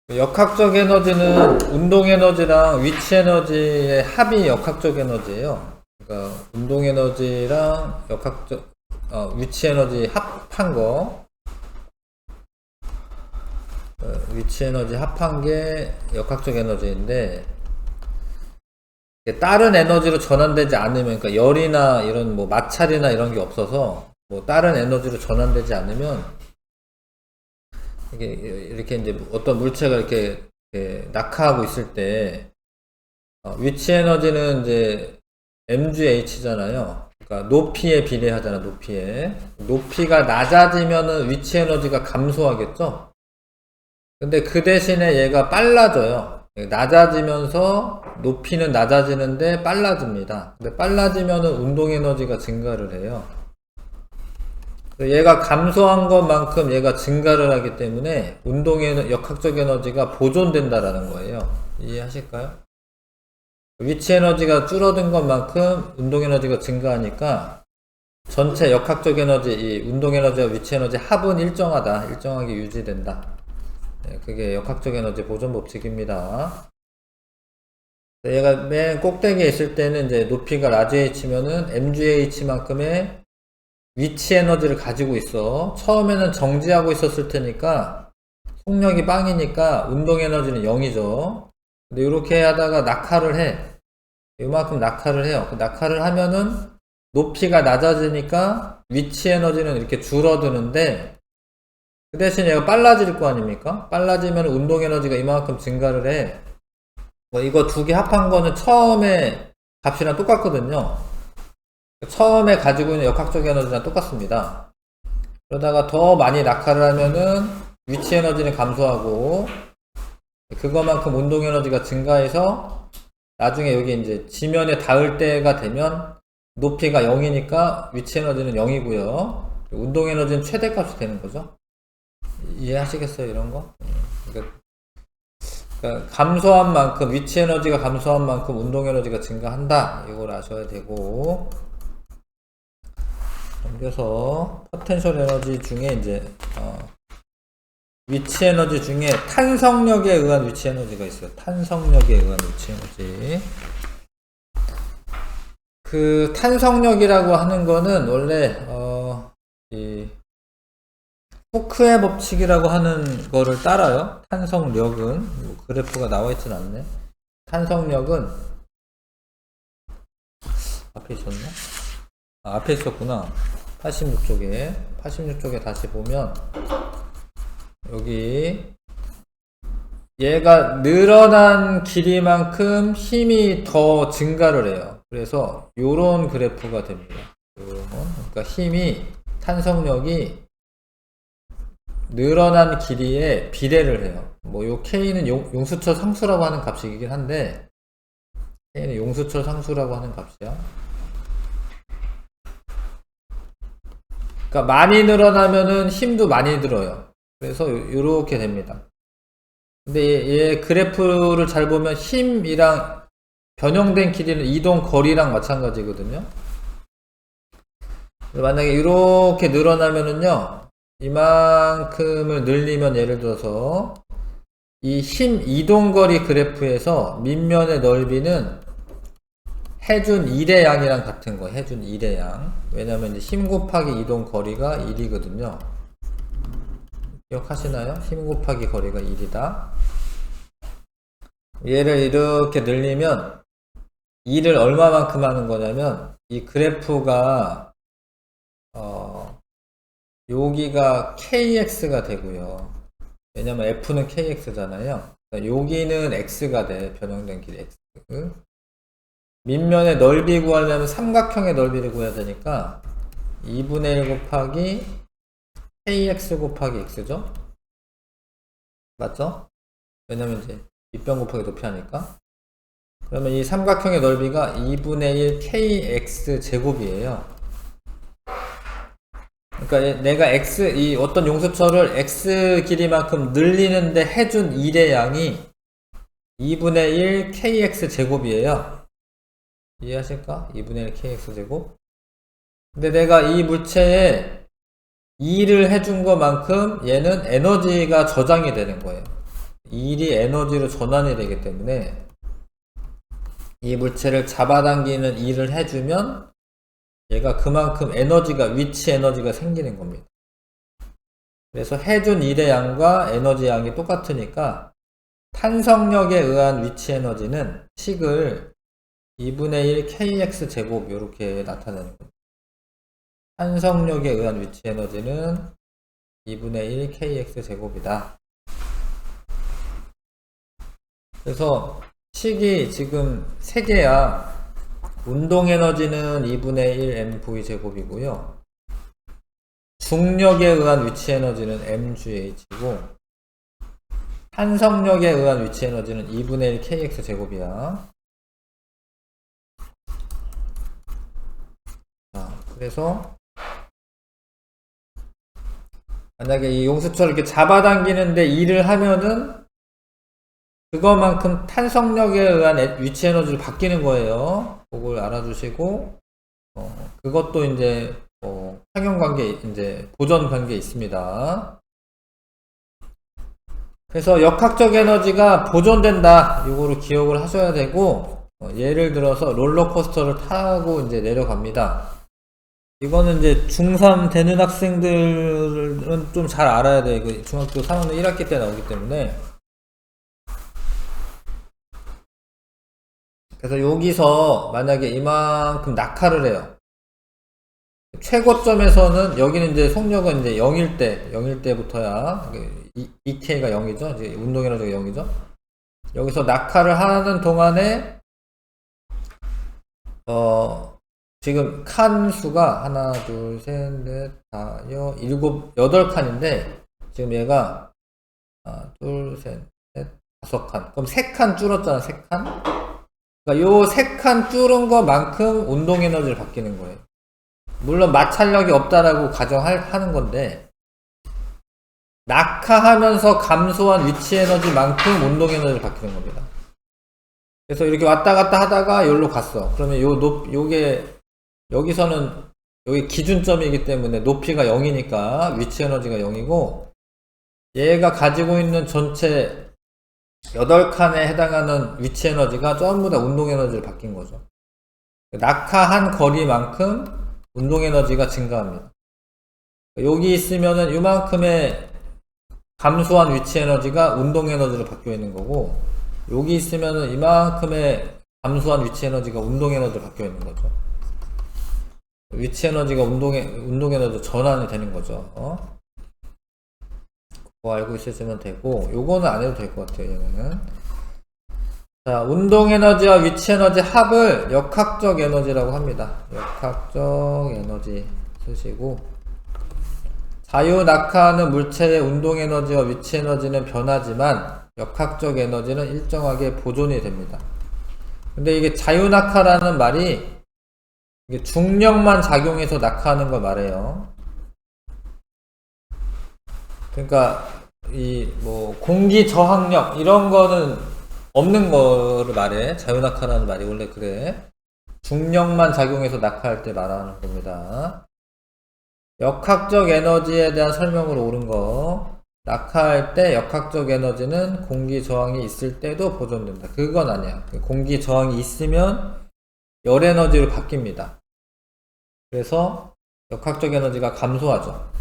역학적 에너지는 운동 에너지랑 위치 에너지의 합이 역학적 에너지예요. 그러니까 운동 에너지랑 위치 에너지 합한 거, 위치 에너지 합한 게 역학적 에너지인데, 다른 에너지로 전환되지 않으면, 그러니까 열이나 이런 뭐 마찰이나 이런 게 없어서 뭐 다른 에너지로 전환되지 않으면 이렇게 이제 어떤 물체가 이렇게 낙하하고 있을 때 위치 에너지는 이제 mgh잖아요. 그러니까 높이에 비례하잖아. 높이가 낮아지면은 위치 에너지가 감소하겠죠. 근데 그 대신에 얘가 빨라져요. 낮아지면서 높이는 낮아지는데 빨라집니다. 근데 빨라지면은 운동 에너지가 증가를 해요. 얘가 감소한 것만큼 얘가 증가를 하기 때문에 운동의 역학적 에너지가 보존된다라는 거예요. 이해하실까요? 위치 에너지가 줄어든 것만큼 운동 에너지가 증가하니까 전체 역학적 에너지, 이 운동 에너지와 위치 에너지 합은 일정하게 유지된다. 그게 역학적 에너지 보존 법칙입니다. 얘가 맨 꼭대기에 있을 때는 이제 높이가 라지 h면은 mgh만큼의 위치 에너지를 가지고 있어. 처음에는 정지하고 있었을 테니까 속력이 빵이니까 운동 에너지는 0이죠. 근데 이렇게 하다가 낙하를 해. 이만큼 낙하를 해요. 그 낙하를 하면은 높이가 낮아지니까 위치 에너지는 이렇게 줄어드는데 그 대신 얘가 빨라질 거 아닙니까? 빨라지면 운동 에너지가 이만큼 증가를 해. 뭐 이거 두 개 합한 거는 처음에 값이랑 똑같거든요. 처음에 가지고 있는 역학적 에너지랑 똑같습니다. 그러다가 더 많이 낙하를 하면은 위치 에너지는 감소하고 그거만큼 운동 에너지가 증가해서 나중에 여기 이제 지면에 닿을 때가 되면 높이가 0이니까 위치 에너지는 0이고요. 운동 에너지는 최대값이 되는 거죠. 이해하시겠어요, 이런 거? 그러니까 감소한 만큼, 위치 에너지가 감소한 만큼 운동 에너지가 증가한다. 이걸 아셔야 되고, 그래서 포텐셜 에너지 중에 이제 위치 에너지 중에 탄성력에 의한 위치 에너지가 있어요. 탄성력에 의한 위치 에너지. 그 탄성력이라고 하는 거는 원래 이 후크의 법칙이라고 하는 거를 따라요. 탄성력은 뭐 그래프가 나와 있진 않네. 탄성력은 앞에 있었나? 앞에 있었구나. 86쪽에 다시 보면 여기 얘가 늘어난 길이만큼 힘이 더 증가를 해요. 그래서 요런 그래프가 됩니다. 그러니까 힘이, 탄성력이 늘어난 길이에 비례를 해요. 뭐 요 K는 용수철 상수라고 하는 값이긴 한데 K는 용수철 상수라고 하는 값이야. 그러니까 많이 늘어나면은 힘도 많이 들어요. 그래서 이렇게 됩니다. 근데 얘 그래프를 잘 보면 힘이랑 변형된 길이는 이동 거리랑 마찬가지거든요. 만약에 이렇게 늘어나면은요, 이만큼을 늘리면 예를 들어서 이 힘 이동거리 그래프에서 밑면의 넓이는 해준 1의 양이랑 같은 거, 해준 1의 양. 왜냐면 이제 힘 곱하기 이동 거리가 1이거든요. 기억하시나요? 힘 곱하기 거리가 1이다. 얘를 이렇게 늘리면 2를 얼마만큼 하는 거냐면 이 그래프가 여기가 kx가 되고요. 왜냐면 f는 kx잖아요. 그러니까 여기는 x가 돼. 변형된 길이 x. 밑면의 넓이 구하려면 삼각형의 넓이를 구해야 되니까 2분의 1 곱하기 kx 곱하기 x죠? 맞죠? 왜냐면 이제 밑변 곱하기 높이 하니까. 그러면 이 삼각형의 넓이가 2분의 1 kx 제곱이에요. 그러니까 내가 이 어떤 용수철을 x 길이만큼 늘리는데 해준 1의 양이 2분의 1 kx 제곱이에요. 이해하실까? 2분의 1 kx 제곱. 근데 내가 이 물체에 2를 해준 것만큼 얘는 에너지가 저장이 되는 거예요. 일이 에너지로 전환이 되기 때문에 이 물체를 잡아당기는 일을 해주면 얘가 그만큼 에너지가, 위치 에너지가 생기는 겁니다. 그래서 해준 일의 양과 에너지 양이 똑같으니까 탄성력에 의한 위치 에너지는 식을 2분의 1 kx 제곱 이렇게 나타내는 겁니다. 탄성력에 의한 위치 에너지는 2분의 1 kx 제곱이다. 그래서 식이 지금 3개야. 운동 에너지는 2분의 1 mv 제곱이고요. 중력에 의한 위치 에너지는 mgh고 탄성력에 의한 위치 에너지는 2분의 1 kx 제곱이야. 자, 그래서 만약에 이 용수철을 이렇게 잡아당기는데 일을 하면은 그것만큼 탄성력에 의한 위치 에너지로 바뀌는 거예요. 그걸 알아주시고, 그것도 이제, 상형관계, 이제, 보전관계 있습니다. 그래서 역학적 에너지가 보존된다. 이거를 기억을 하셔야 되고, 예를 들어서 롤러코스터를 타고 이제 내려갑니다. 이거는 이제 중3 되는 학생들은 좀 잘 알아야 돼. 그 중학교 3학년 1학기 때 나오기 때문에. 그래서 여기서 만약에 이만큼 낙하를 해요. 최고점에서는 여기는 이제 속력은 이제 0일 때부터야 2K가 0이죠. 이제 운동에너지가 0이죠. 여기서 낙하를 하는 동안에 지금 칸 수가 하나, 둘, 셋, 넷, 다, 일곱, 8칸인데 지금 얘가 하나, 둘, 셋, 넷, 5칸. 그럼 3칸 줄었잖아. 3칸. 그러니까 요 3칸 줄은 것만큼 운동 에너지를 바뀌는 거예요. 물론 마찰력이 없다라고 가정하는 건데 낙하하면서 감소한 위치 에너지만큼 운동 에너지를 바뀌는 겁니다. 그래서 이렇게 왔다 갔다 하다가 여기로 갔어. 그러면 요게 여기서는 여기 기준점이기 때문에 높이가 0이니까 위치 에너지가 0이고 얘가 가지고 있는 전체 8칸에 해당하는 위치 에너지가 전부 다 운동 에너지를 바뀐 거죠. 낙하한 거리만큼 운동 에너지가 증가합니다. 여기 있으면은 이만큼의 감소한 위치 에너지가 운동 에너지로 바뀌어 있는 거고 여기 있으면은 이만큼의 감소한 위치 에너지가 운동 에너지로 바뀌어 있는 거죠. 위치 에너지가 운동 에너지 전환이 되는 거죠. 그거 알고 있으시면 되고 요거는 안 해도 될 것 같아요. 얘는. 자, 운동 에너지와 위치 에너지 합을 역학적 에너지라고 합니다. 역학적 에너지 쓰시고 자유 낙하하는 물체의 운동 에너지와 위치 에너지는 변하지만 역학적 에너지는 일정하게 보존이 됩니다. 근데 이게 자유 낙하라는 말이 이게 중력만 작용해서 낙하하는 걸 말해요. 그러니까 이 뭐 공기 저항력 이런 거는 없는 거를 말해. 자유 낙하라는 말이 원래 그래. 중력만 작용해서 낙하할 때 말하는 겁니다. 역학적 에너지에 대한 설명으로 옳은 거. 낙하할 때 역학적 에너지는 공기 저항이 있을 때도 보존된다. 그건 아니야. 공기 저항이 있으면 열 에너지로 바뀝니다. 그래서 역학적 에너지가 감소하죠.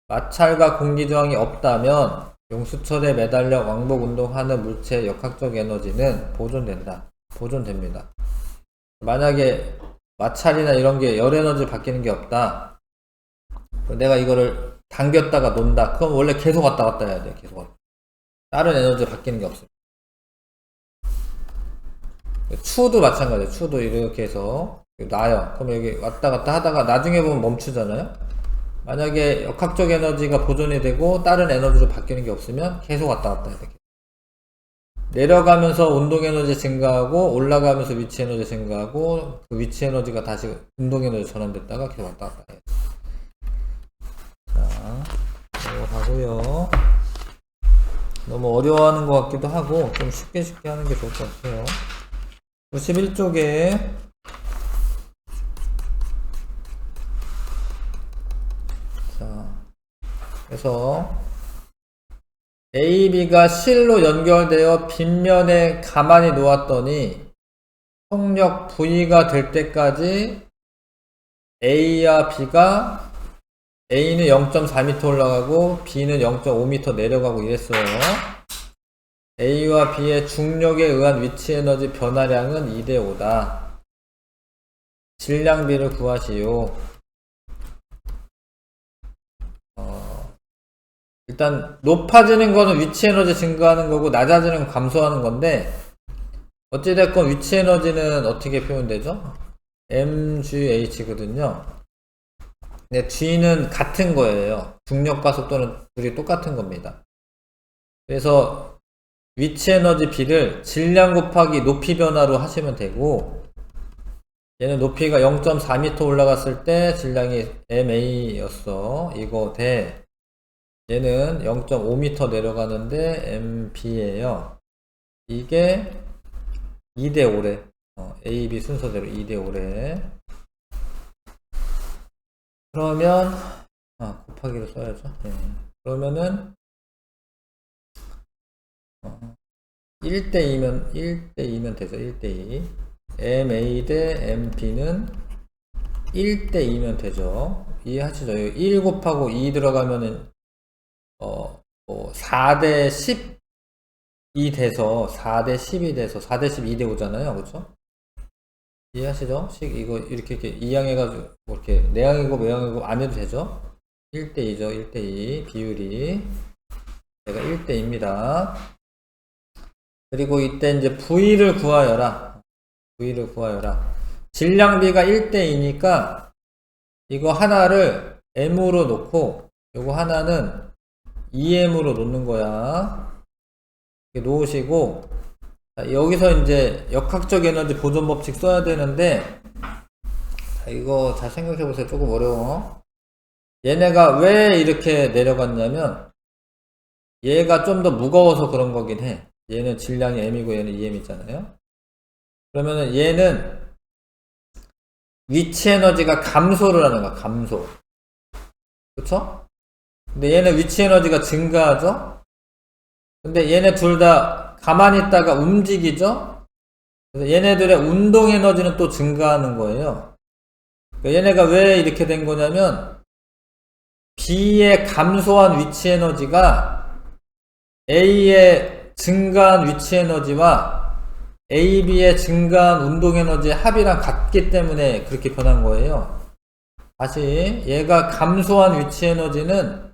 마찰과 공기 저항이 없다면 용수철에 매달려 왕복 운동하는 물체의 역학적 에너지는 보존됩니다. 만약에 마찰이나 이런 게 열 에너지 바뀌는 게 없다. 내가 이거를 당겼다가 논다. 그럼 원래 계속 왔다 갔다 해야 돼. 계속 왔다. 다른 에너지 바뀌는 게 없어요. 추도 마찬가지예요. 추도 이렇게 해서 놔요. 그럼 여기 왔다 갔다 하다가 나중에 보면 멈추잖아요. 만약에 역학적 에너지가 보존이 되고 다른 에너지로 바뀌는 게 없으면 계속 왔다 갔다 해야 돼. 내려가면서 운동 에너지 증가하고 올라가면서 위치 에너지 증가하고 그 위치 에너지가 다시 운동 에너지 전환됐다가 계속 왔다 갔다 해요. 자, 이거 가고요. 너무 어려워하는 것 같기도 하고 좀 쉽게 하는 게 좋을 것 같아요. 91쪽에 자, 그래서 AB가 실로 연결되어 빗면에 가만히 놓았더니 속력 V가 될 때까지 A와 B가 A는 0.4m 올라가고 B는 0.5m 내려가고 이랬어요. A와 B의 중력에 의한 위치 에너지 변화량은 2대 5다. 질량비를 구하시오. 일단 높아지는 거는 위치 에너지 증가하는 거고 낮아지는 건 감소하는 건데 어찌됐건 위치 에너지는 어떻게 표현되죠? mgh 거든요. 근데 g는 같은 거예요. 중력과 속도는 둘이 똑같은 겁니다. 그래서 위치 에너지 b를 질량 곱하기 높이 변화로 하시면 되고, 얘는 높이가 0.4m 올라갔을 때 질량이 ma였어. 이거 대 얘는 0.5m 내려가는데 mb예요. 이게 2대 5래. A, B 순서대로 2대 5래. 그러면 곱하기로 써야죠. 네. 그러면은 1대2면 되죠. 1대2. MA 대 MB는 1대2면 되죠. 이해하시죠? 1 곱하고 2 들어가면은 4대 10이 돼서 4대 10이 돼서 4대 10, 2대 5잖아요. 그렇죠? 이해하시죠? 이거 이렇게 이항해가지고 뭐 이렇게 내항이고 외항이고 안 해도 되죠? 1대2죠. 1대2 비율이 제가 1대2입니다. 그리고 이때 이제 V를 구하여라. V를 구하여라. 질량비가 1대2니까 이거 하나를 M으로 놓고 요거 하나는 EM으로 놓는 거야. 이렇게 놓으시고 여기서 이제 역학적 에너지 보존 법칙 써야 되는데 이거 잘 생각해 보세요. 조금 어려워. 얘네가 왜 이렇게 내려갔냐면 얘가 좀 더 무거워서 그런 거긴 해. 얘는 질량이 M이고 얘는 EM이잖아요. 그러면은 얘는 위치 에너지가 감소를 하는 거야. 감소. 그쵸? 근데 얘는 위치 에너지가 증가하죠? 근데 얘네 둘 다 가만히 있다가 움직이죠? 그래서 얘네들의 운동 에너지는 또 증가하는 거예요. 그러니까 얘네가 왜 이렇게 된 거냐면 B의 감소한 위치 에너지가 A의 증가한 위치 에너지와 AB의 증가한 운동 에너지의 합이랑 같기 때문에 그렇게 변한 거예요. 다시 얘가 감소한 위치 에너지는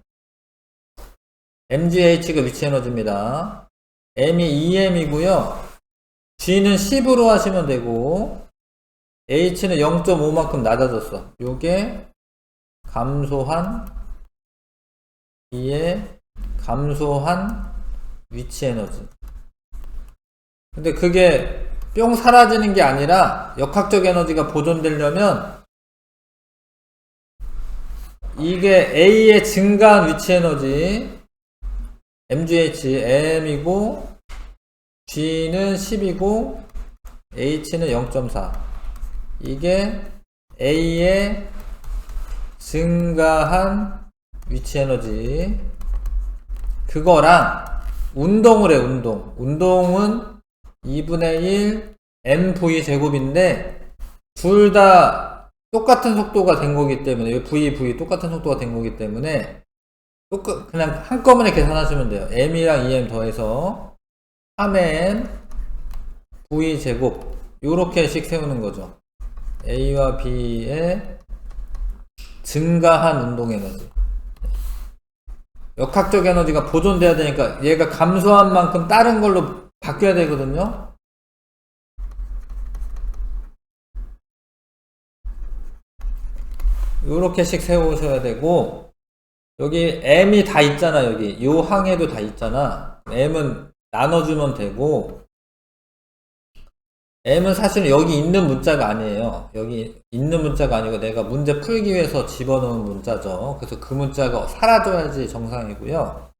mgh가 위치 에너지입니다. m이 2m이고요. g는 10으로 하시면 되고 h는 0.5만큼 낮아졌어. 요게 감소한 B의 감소한 위치 에너지. 근데 그게 뿅 사라지는 게 아니라 역학적 에너지가 보존되려면 이게 A의 증가한 위치 에너지 mgh m이고 g는 10이고 h는 0.4 이게 A의 증가한 위치 에너지 그거랑 운동을 해. 운동은 2분의 1 mv 제곱인데 둘 다 똑같은 속도가 된 거기 때문에 v 똑같은 속도가 된 거기 때문에 그냥 한꺼번에 계산하시면 돼요. m이랑 2m 더해서 3m v 제곱 요렇게씩 세우는 거죠. A와 B의 증가한 운동 에너지. 역학적 에너지가 보존돼야 되니까 얘가 감소한 만큼 다른 걸로 바뀌어야 되거든요. 요렇게씩 세우셔야 되고 여기 M이 다 있잖아. 여기 요 항에도 다 있잖아. M은 나눠주면 되고 M은 사실 여기 있는 문자가 아니에요. 여기 있는 문자가 아니고 내가 문제 풀기 위해서 집어넣은 문자죠. 그래서 그 문자가 사라져야지 정상이고요.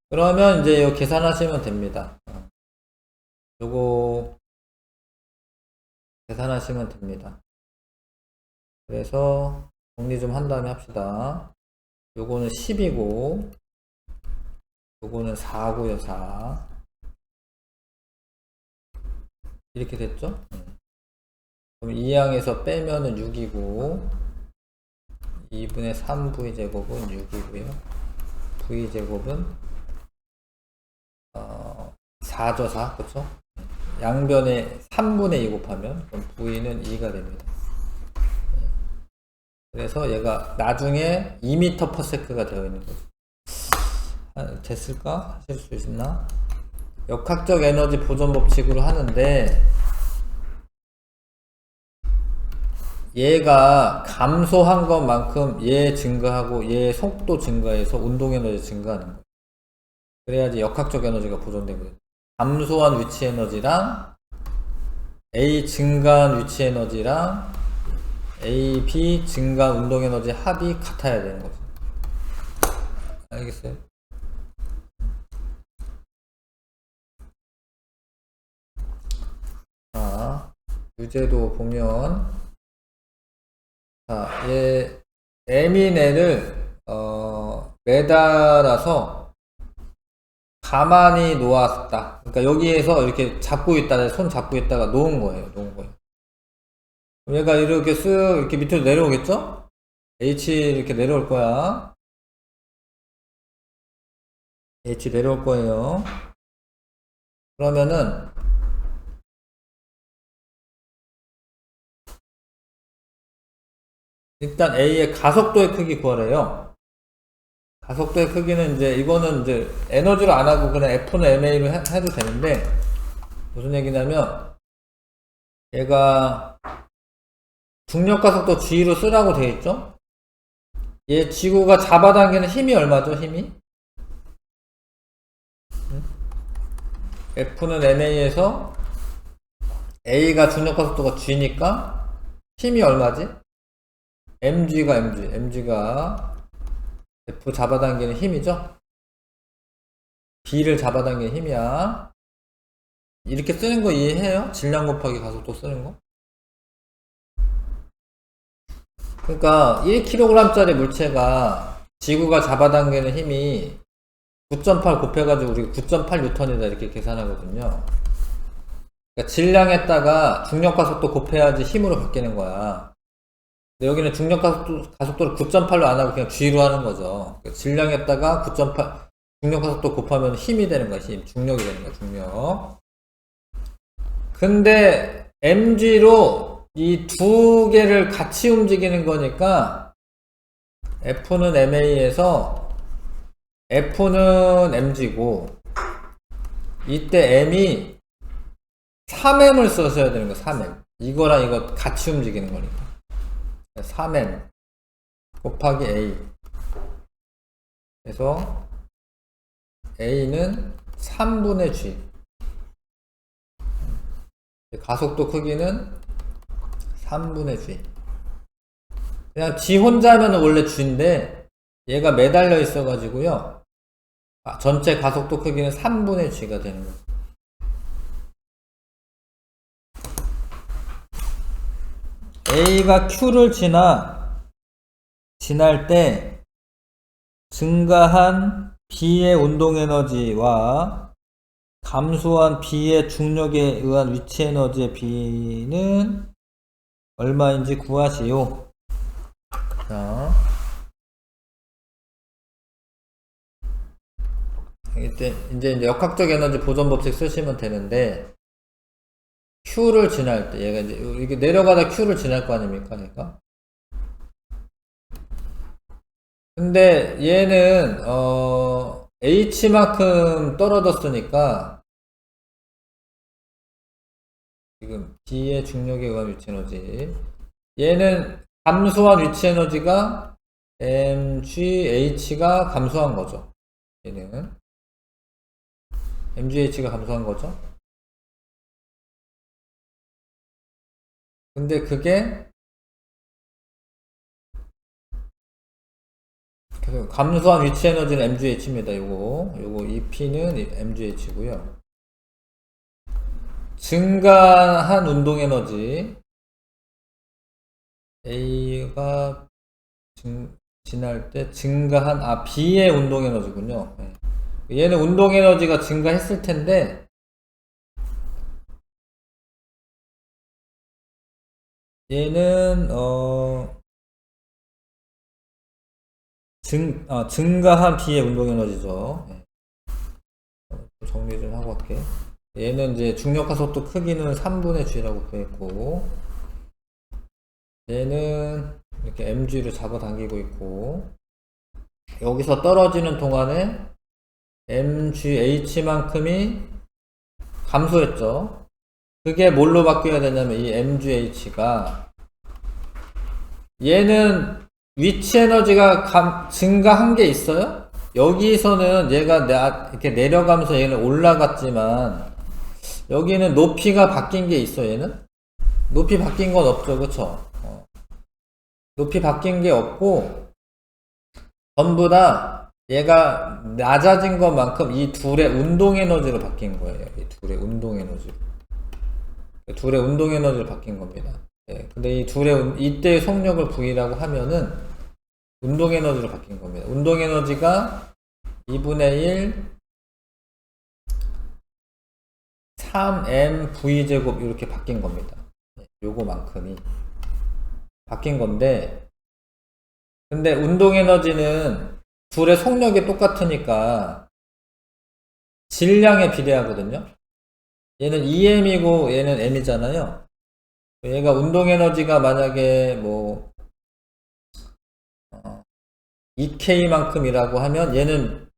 그러면 이제 이거 계산하시면 됩니다. 요거 계산하시면 됩니다. 그래서 정리 좀 한 다음에 합시다. 요거는 10이고 요거는 4고요, 4. 이렇게 됐죠? 그럼 2항에서 빼면은 6이고 2분의 3v제곱은 6이고요. v제곱은 4죠, 4. 그쵸? 양변에 3분의 2 곱하면 그럼 v는 2가 됩니다. 그래서 얘가 나중에 2m/s가 되어 있는 거죠. 됐을까? 하실 수 있나? 역학적 에너지 보존 법칙으로 하는데 얘가 감소한 것만큼 얘 증가하고 얘 속도 증가해서 운동 에너지 증가하는 거예요. 그래야지 역학적 에너지가 보존되거든요. 감소한 위치 에너지랑 A 증가한 위치 에너지랑 A, B 증가한 운동 에너지 합이 같아야 되는 거죠. 알겠어요? 자, 유제도 보면 자, 얘 M인 애를 매달아서 가만히 놓았다. 그러니까 여기에서 이렇게 잡고 있다가 손 잡고 있다가 놓은 거예요. 얘가 이렇게 쓱 이렇게 밑으로 내려오겠죠? H 이렇게 내려올 거야. H 내려올 거예요. 그러면은 일단 A의 가속도의 크기 구하래요. 가속도의 크기는 이제 이거는 이제 에너지로 안 하고 그냥 F는 MA로 해도 되는데 무슨 얘기냐면 얘가 중력 가속도 G로 쓰라고 되어 있죠? 얘 지구가 잡아당기는 힘이 얼마죠? 힘이? F는 MA에서 A가 중력 가속도가 G니까 힘이 얼마지? mg가 F 잡아당기는 힘이죠? B를 잡아당기는 힘이야. 이렇게 쓰는 거 이해해요? 질량 곱하기 가속도 쓰는 거? 그러니까 1kg짜리 물체가 지구가 잡아당기는 힘이 9.8 곱해가지고 우리 9.8N이다 이렇게 계산하거든요. 그러니까 질량에다가 중력 가속도 곱해야지 힘으로 바뀌는 거야. 근데 여기는 중력 가속도를 9.8로 안 하고 그냥 G로 하는 거죠. 그러니까 질량에다가 9.8 중력 가속도 곱하면 힘이 되는 거야. 중력이 되는 거야. 중력. 근데 mg로 이 두 개를 같이 움직이는 거니까 F는 MA에서 F는 mg고 이때 m이 3m을 써셔야 되는 거야. 3m. 이거랑 이거 같이 움직이는 거니까 3m 곱하기 A. 그래서 A는 3분의 G. 가속도 크기는 3분의 G. 그냥 G 혼자면 원래 G인데 얘가 매달려 있어 가지고요. 전체 가속도 크기는 3분의 G가 되는 거죠. A가 Q를 지날 때 증가한 B의 운동 에너지와 감소한 B의 중력에 의한 위치 에너지의 B는 얼마인지 구하시오. 자, 이제 역학적 에너지 보존 법칙 쓰시면 되는데 Q를 지날 때 얘가 이제 이게 내려가다 Q를 지날 거 아닙니까? 그러니까. 근데 얘는 H만큼 떨어졌으니까 지금 B의 중력에 의한 위치 에너지 얘는 감소한 위치 에너지가 mgH가 감소한 거죠. 얘는 mgH가 감소한 거죠. 근데 그게 계속 감소한 위치 에너지는 mgH입니다. 요거 이 P는 mgH고요. 증가한 운동 에너지 A가 지날 때 증가한 B의 운동 에너지군요. 네. 얘는 운동 에너지가 증가했을 텐데, 얘는 증가한 뒤에 운동 에너지죠. 네. 정리 좀 하고 갈게. 얘는 이제 중력화 속도 크기는 3분의 g라고 구했고, 얘는 이렇게 mg를 잡아당기고 있고, 여기서 떨어지는 동안에 mgh만큼이 감소했죠. 그게 뭘로 바뀌어야 되냐면 이 mgh가, 얘는 위치 에너지가 증가한 게 있어요. 여기서는 얘가 이렇게 내려가면서 얘는 올라갔지만, 여기는 높이가 바뀐 게 있어. 얘는 높이 바뀐 건 없죠. 그쵸? 높이 바뀐 게 없고, 전부 다 얘가 낮아진 것만큼 이 둘의 운동 에너지로 바뀐 거예요. 이 둘의 운동 에너지. 둘의 운동 에너지로 바뀐 겁니다. 네, 근데 이 둘의 이때의 속력을 V라고 하면은 운동 에너지로 바뀐 겁니다. 운동 에너지가 2분의 1 3mv제곱 이렇게 바뀐 겁니다. 요거만큼이 바뀐 건데, 근데 운동 에너지는 둘의 속력이 똑같으니까 질량에 비례하거든요. 얘는 EM이고 얘는 M이잖아요. 얘가 운동 에너지가 만약에 뭐 2K만큼이라고 하면 얘는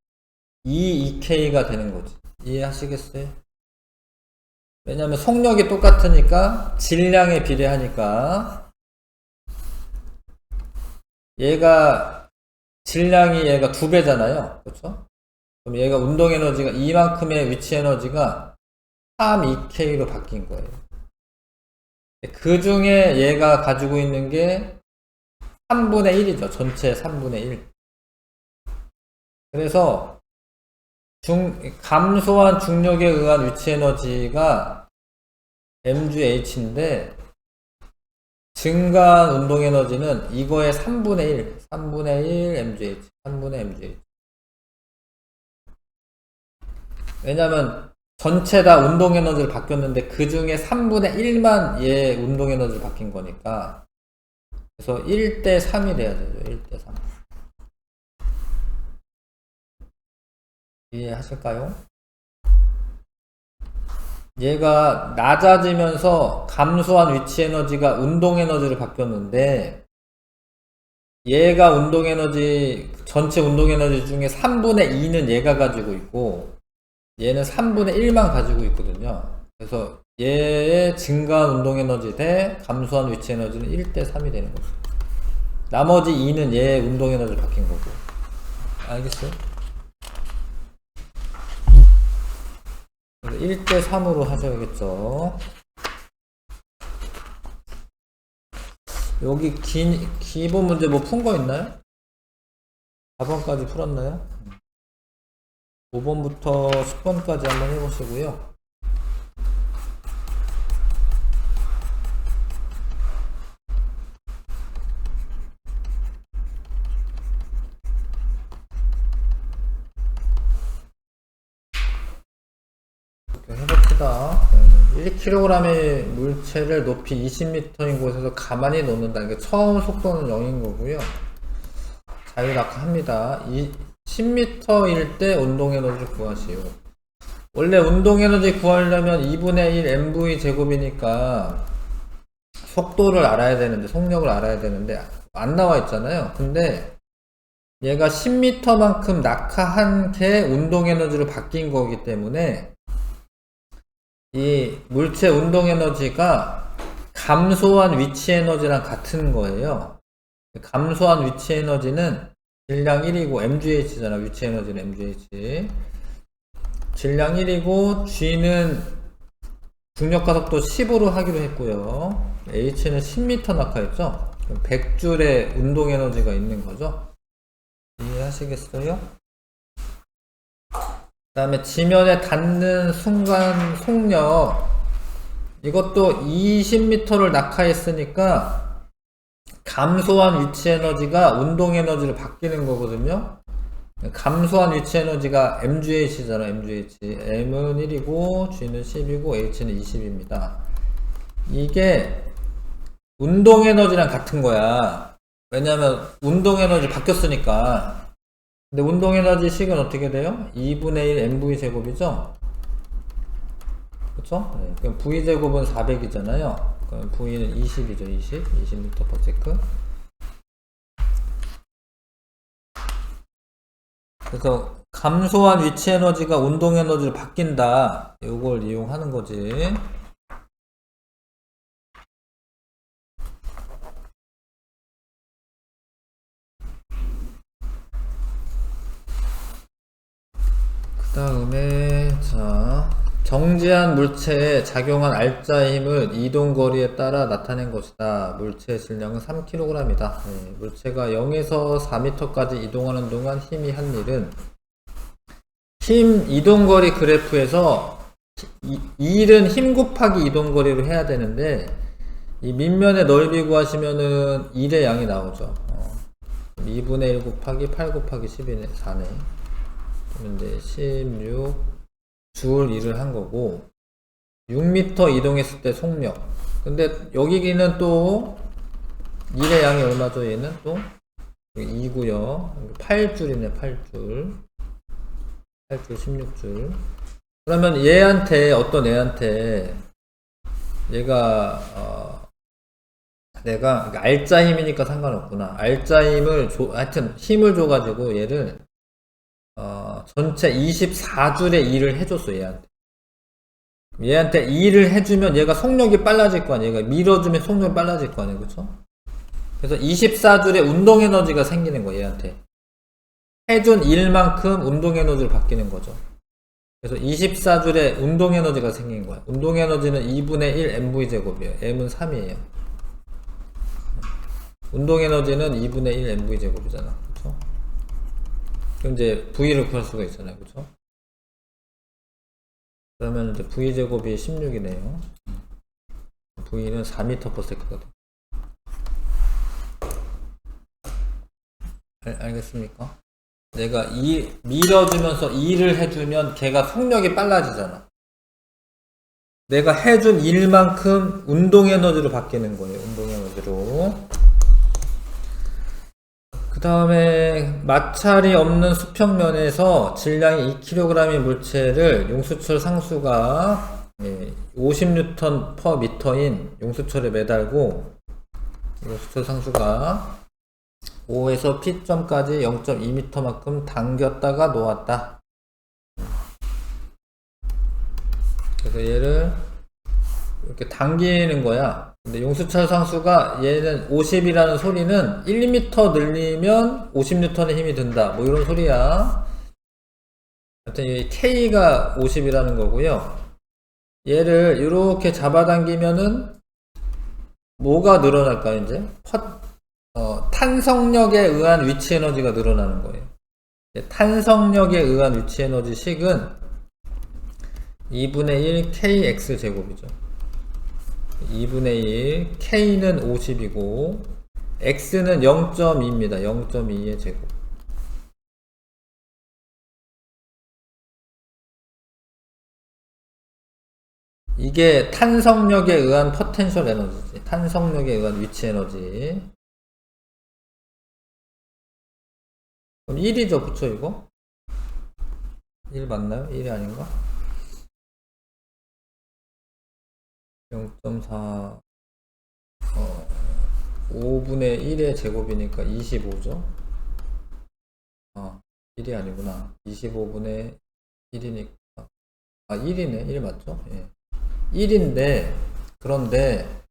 2K가 되는 거지. 이해하시겠어요? 왜냐면 속력이 똑같으니까 질량에 비례하니까, 얘가 질량이 얘가 2배잖아요. 그렇죠? 그럼 얘가 운동 에너지가 이만큼의 위치 에너지가 3EK로 바뀐 거예요. 그 중에 얘가 가지고 있는 게 3분의 1이죠. 전체 3분의 1. 그래서 감소한 중력에 의한 위치 에너지가 mgh인데, 증가한 운동 에너지는 이거의 3분의 1, 3분의 1 mgh, 3분의 mgh. 왜냐면 전체 다 운동 에너지를 바뀌었는데 그 중에 3분의 1만 얘 운동 에너지를 바뀐 거니까, 그래서 1대 3이 돼야 되죠. 1대 3. 이해하실까요? 얘가 낮아지면서 감소한 위치 에너지가 운동 에너지로 바뀌었는데, 얘가 운동 에너지, 전체 운동 에너지 중에 3분의 2는 얘가 가지고 있고, 얘는 3분의 1만 가지고 있거든요. 그래서 얘의 증가한 운동 에너지 대 감소한 위치 에너지는 1대 3이 되는 거죠. 나머지 2는 얘의 운동 에너지로 바뀐 거고. 알겠어요? 1대 3으로 하셔야겠죠. 여기 기본 문제 뭐 푼 거 있나요? 4번까지 풀었나요? 5번부터 10번까지 한번 해보시고요. 해봅시다. 1kg의 물체를 높이 20m인 곳에서 가만히 놓는다. 이게 처음 속도는 0인 거고요. 자유낙하합니다. 10m일 때 운동 에너지를 구하시오. 원래 운동 에너지 구하려면 2분의 1 mv 제곱이니까 속도를 알아야 되는데, 속력을 알아야 되는데 안 나와 있잖아요. 근데 얘가 10m만큼 낙하한 게 운동 에너지로 바뀐 거기 때문에 이 물체 운동 에너지가 감소한 위치 에너지랑 같은 거예요. 감소한 위치 에너지는 질량 1이고 mgh잖아. 위치 에너지는 mgh. 질량 1이고 g는 중력가 속도 10으로 하기로 했고요. h는 10m 낙하했죠. 100줄의 운동 에너지가 있는 거죠. 이해하시겠어요? 그 다음에 지면에 닿는 순간 속력, 이것도 20m를 낙하했으니까 감소한 위치 에너지가 운동 에너지로 바뀌는 거거든요. 감소한 위치 에너지가 mgh잖아. mgh. m은 1이고 g는 10이고 h는 20입니다. 이게 운동 에너지랑 같은 거야. 왜냐면 운동 에너지 바뀌었으니까. 근데 운동 에너지 식은 어떻게 돼요? 2분의 1 mv 제곱이죠? 그쵸? 네. 그럼 v 제곱은 400이잖아요. 그럼 v는 20이죠. 20m/s. 그래서 감소한 위치 에너지가 운동 에너지로 바뀐다. 이걸 이용하는 거지. 그 다음에 자, 정지한 물체에 작용한 알자의 힘을 이동 거리에 따라 나타낸 것이다. 물체의 질량은 3kg이다. 네, 물체가 0에서 4m까지 이동하는 동안 힘이 한 일은 힘 이동거리 그래프에서 일은 힘 곱하기 이동거리로 해야 되는데 이 밑면의 넓이 구하시면은 1의 양이 나오죠. 2분의 1 곱하기 8 곱하기 10이네 4네. 그러면 이제 16 줄 일을 한 거고 6m 이동했을 때 속력. 근데 여기는 또 1의 양이 얼마죠? 얘는 또 2구요. 8줄이네 8줄. 8줄 16줄. 그러면 얘한테 어떤 애한테 얘가 내가 알짜 힘이니까 상관없구나. 알짜 힘을 하여튼 힘을 줘가지고 얘를 전체 24줄의 일을 해줬어. 얘한테 일을 해주면 얘가 속력이 빨라질 거 아니야. 얘가 밀어주면 속력이 빨라질 거 아니야. 그쵸? 그래서 24줄의 운동 에너지가 생기는 거야. 얘한테 해준 일만큼 운동 에너지를 바뀌는 거죠. 그래서 24줄의 운동 에너지가 생긴 거야. 운동 에너지는 2분의 1 mv 제곱이에요. m은 3이에요. 운동 에너지는 2분의 1 mv 제곱이잖아. 그쵸? 그럼 이제 v를 구할 수가 있잖아요. 그쵸? 그러면 이제 v 제곱이 16이네요. v는 4m/s거든. 알겠습니까? 내가 밀어주면서 일을 해주면 걔가 속력이 빨라지잖아. 내가 해준 일만큼 운동 에너지로 바뀌는 거예요. 운동 에너지로. 그 다음에 마찰이 없는 수평면에서 질량이 2kg의 물체를 용수철 상수가 50N/m인 용수철에 매달고 용수철 상수가 O에서 P점까지 0.2m만큼 당겼다가 놓았다. 그래서 얘를 이렇게 당기는 거야. 근데 용수철 상수가 얘는 50이라는 소리는 1m 늘리면 50N의 힘이 든다. 뭐 이런 소리야. 하여튼 이 K가 50이라는 거고요. 얘를 이렇게 잡아당기면은 뭐가 늘어날까 이제? 탄성력에 의한 위치 에너지가 늘어나는 거예요. 탄성력에 의한 위치 에너지 식은 2분의 1 kx 제곱이죠. 2분의 1 k는 50이고 x는 0.2입니다. 0.2의 제곱. 이게 탄성력에 의한 포텐셜 에너지지. 탄성력에 의한 위치 에너지. 그럼 1이죠, 그쵸, 이거? 1 맞나요? 1이 아닌가? 0.4, 5분의 1의 제곱이니까 25죠? 1이 아니구나. 25분의 1이니까. 1이네. 1 맞죠? 예. 1인데, 그런데,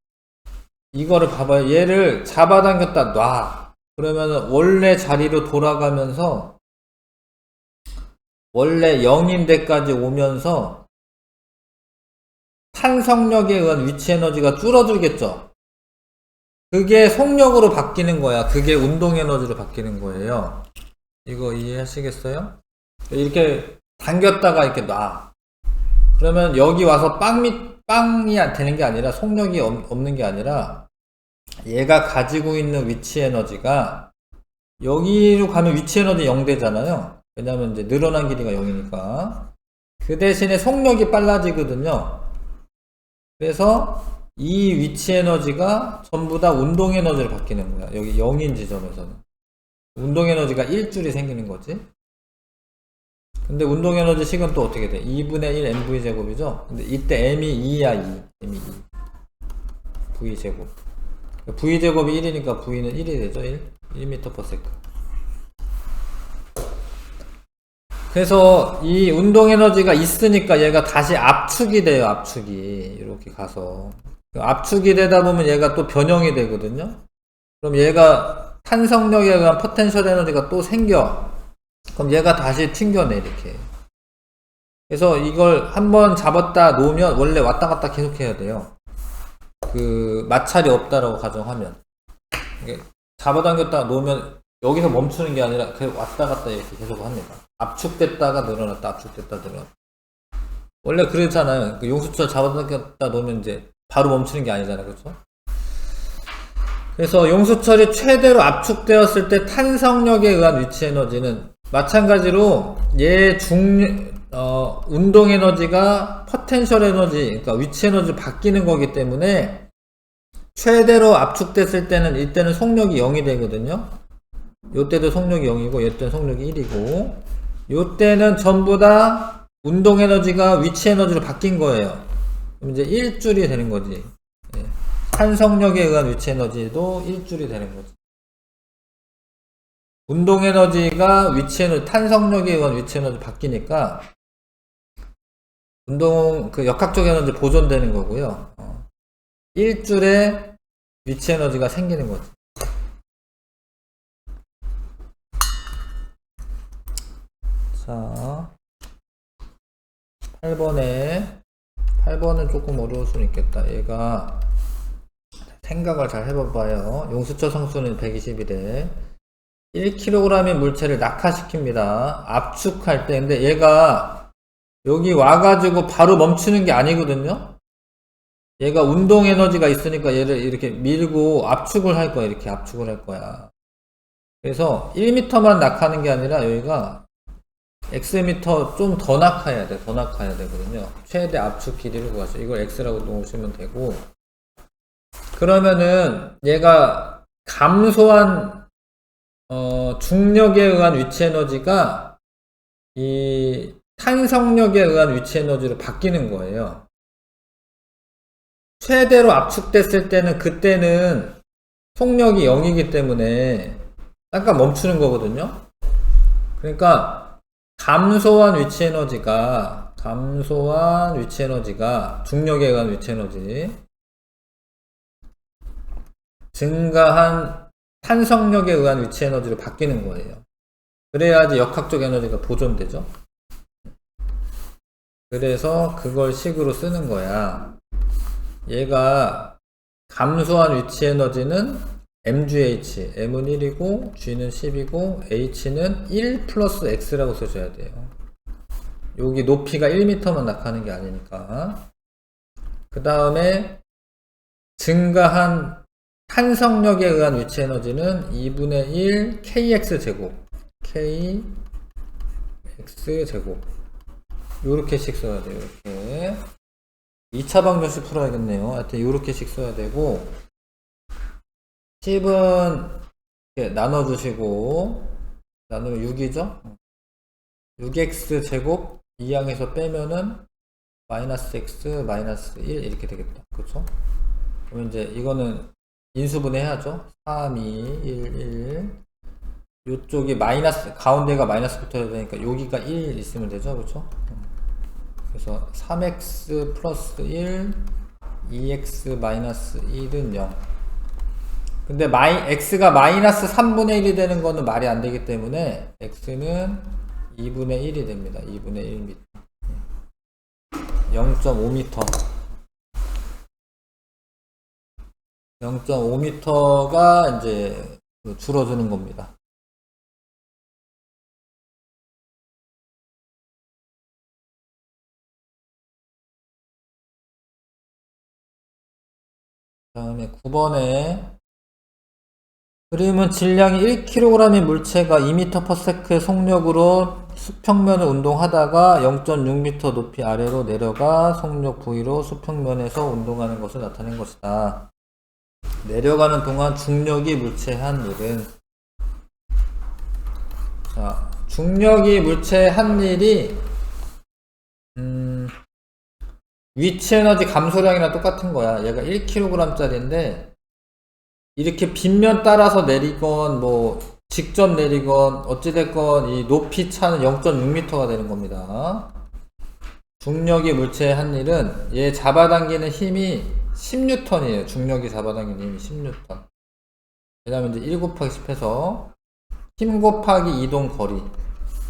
이거를 봐봐요. 얘를 잡아당겼다 놔. 그러면 원래 자리로 돌아가면서 원래 0인 데까지 오면서 탄성력에 의한 위치 에너지가 줄어들겠죠. 그게 속력으로 바뀌는 거야. 그게 운동 에너지로 바뀌는 거예요. 이거 이해하시겠어요? 이렇게 당겼다가 이렇게 놔. 그러면 여기 와서 빵이 되는 게 아니라 속력이 없는 게 아니라 얘가 가지고 있는 위치 에너지가 여기로 가면 위치 에너지 0 되잖아요. 왜냐면 이제 늘어난 길이가 0이니까. 그 대신에 속력이 빨라지거든요. 그래서 이 위치 에너지가 전부 다 운동 에너지로 바뀌는 거야. 여기 0인 지점에서는. 운동 에너지가 1줄이 생기는 거지. 근데 운동 에너지 식은 또 어떻게 돼? 2분의 1 mv 제곱이죠? 근데 이때 m이 2야, 2. m이 2. v 제곱. v 제곱이 1이니까 v는 1이 되죠? 1m/s. 그래서 이 운동 에너지가 있으니까 얘가 다시 압축이 돼요, 압축이. 이렇게 가서. 압축이 되다 보면 얘가 또 변형이 되거든요? 그럼 얘가 탄성력에 의한 포텐셜 에너지가 또 생겨. 그럼 얘가 다시 튕겨내, 이렇게. 그래서 이걸 한번 잡았다 놓으면 원래 왔다 갔다 계속 해야 돼요. 그, 마찰이 없다라고 가정하면. 잡아당겼다 놓으면 여기서 멈추는 게 아니라 그냥 왔다 갔다 이렇게 계속 합니다. 압축됐다가 늘어났다, 압축됐다 늘어났다. 원래 그렇잖아요. 그 용수철 잡아당겼다 놓으면 이제 바로 멈추는 게 아니잖아요. 그렇죠? 그래서 용수철이 최대로 압축되었을 때 탄성력에 의한 위치 에너지는 마찬가지로 얘 운동 에너지가 포텐셜 에너지, 그러니까 위치 에너지 바뀌는 거기 때문에 최대로 압축됐을 때는 이때는 속력이 0이 되거든요. 요때도 속력이 0이고 요때는 속력이 1이고 요때는 전부 다 운동 에너지가 위치 에너지로 바뀐 거예요. 그럼 이제 1줄이 되는 거지. 예. 탄성력에 의한 위치 에너지도 1줄이 되는 거지. 운동 에너지가 위치 에너지, 탄성력에 의한 위치 에너지 바뀌니까 그 역학적 에너지 보존되는 거고요. 1줄의 위치 에너지가 생기는 거지. 자, 8번은 조금 어려울 수는 있겠다. 얘가 생각을 잘 해봐봐요. 용수철 성수는 120이래. 1kg의 물체를 낙하시킵니다. 압축할 때. 근데 얘가 여기 와가지고 바로 멈추는 게 아니거든요. 얘가 운동 에너지가 있으니까 얘를 이렇게 밀고 압축을 할 거야. 이렇게 압축을 할 거야. 그래서 1m만 낙하는 게 아니라 여기가 xm 좀 더 낙하해야 돼. 더 낙하해야 되거든요. 최대 압축 길이를 구하죠. 이걸 x라고 놓으시면 되고. 그러면은 얘가 감소한 중력에 의한 위치 에너지가 이 탄성력에 의한 위치 에너지로 바뀌는 거예요. 최대로 압축됐을 때는 그때는 속력이 0이기 때문에 잠깐 멈추는 거거든요. 그러니까 감소한 위치 에너지가 중력에 의한 위치 에너지 증가한 탄성력에 의한 위치 에너지로 바뀌는 거예요. 그래야지 역학적 에너지가 보존되죠. 그래서 그걸 식으로 쓰는 거야. 얘가 감소한 위치 에너지는 mgh, m은 1이고 g는 10이고 h는 1 플러스 x라고 써줘야 돼요. 여기 높이가 1m만 낙하는 게 아니니까. 그 다음에 증가한 탄성력에 의한 위치 에너지는 2분의 1 kx 제곱, kx 제곱. 요렇게씩 써야 돼요. 이렇게 2차 방정식 풀어야겠네요. 하여튼 요렇게씩 써야 되고 10은 이렇게 나눠주시고 나누면 6이죠. 6x 제곱 2항에서 빼면은 마이너스 x 마이너스 1 이렇게 되겠다. 그렇죠? 그러면 이제 이거는 인수분 해야죠. 3, 2, 1, 1. 요쪽이 마이너스, 가운데가 마이너스 붙어야 되니까 여기가 1 있으면 되죠. 그렇죠? 그래서 3x 플러스 1, 2x 마이너스 1은 0. 근데 x가 마이너스 3분의 1이 되는 거는 말이 안 되기 때문에 x는 2분의 1이 됩니다. 2분의 1m. 0.5m. 0.5m가 이제 줄어드는 겁니다. 그 다음에 9번에 그러면 질량이 1kg의 물체가 2m/s의 속력으로 수평면을 운동하다가 0.6m 높이 아래로 내려가 속력 V로 수평면에서 운동하는 것을 나타낸 것이다. 내려가는 동안 중력이 물체에 한 일은, 자, 중력이 물체에 한 일이 위치 에너지 감소량이랑 똑같은 거야. 얘가 1kg짜리인데 이렇게 빗면 따라서 내리건 뭐 직접 내리건 어찌됐건 이 높이 차는 0.6m가 되는 겁니다. 중력이 물체에 한 일은 얘 잡아당기는 힘이 10N이에요. 중력이 잡아당기는 힘이 10N. 왜냐면 이제 1 곱하기 10 해서 힘 곱하기 이동 거리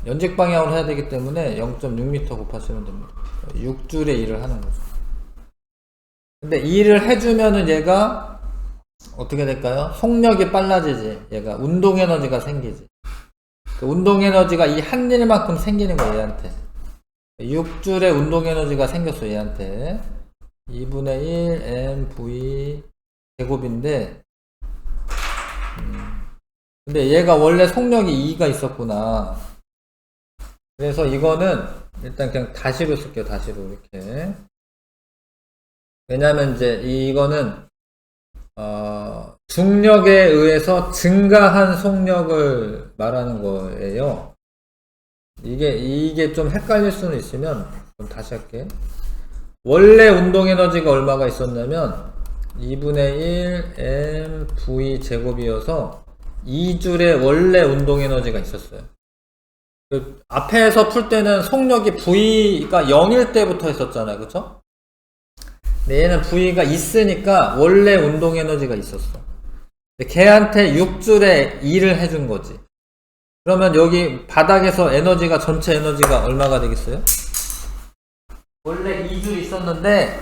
연직 방향으로 해야 되기 때문에 0.6m 곱하시면 됩니다. 6줄의 일을 하는 거죠. 근데 이 일을 해주면은 얘가 어떻게 될까요? 속력이 빨라지지. 얘가 운동 에너지가 생기지. 그 운동 에너지가 이 한 일만큼 생기는 거예요, 얘한테. 6줄의 운동 에너지가 생겼어, 얘한테. 2분의 1 mv 제곱인데, 근데 얘가 원래 속력이 2가 있었구나. 그래서 이거는 일단 그냥 다시로 쓸게요, 다시로 이렇게. 왜냐면 이제 이거는 중력에 의해서 증가한 속력을 말하는 거예요. 이게 좀 헷갈릴 수는 있으면 좀 다시 할게. 원래 운동 에너지가 얼마가 있었냐면 2분의 1 mv 제곱이어서 2줄의 원래 운동 에너지가 있었어요. 그 앞에서 풀 때는 속력이 V가 0일 때부터 했었잖아요, 그쵸? 근데 얘는 V가 있으니까 원래 운동 에너지가 있었어. 근데 걔한테 6줄에 2를 해준 거지. 그러면 여기 바닥에서 에너지가 전체 에너지가 얼마가 되겠어요? 원래 2줄 있었는데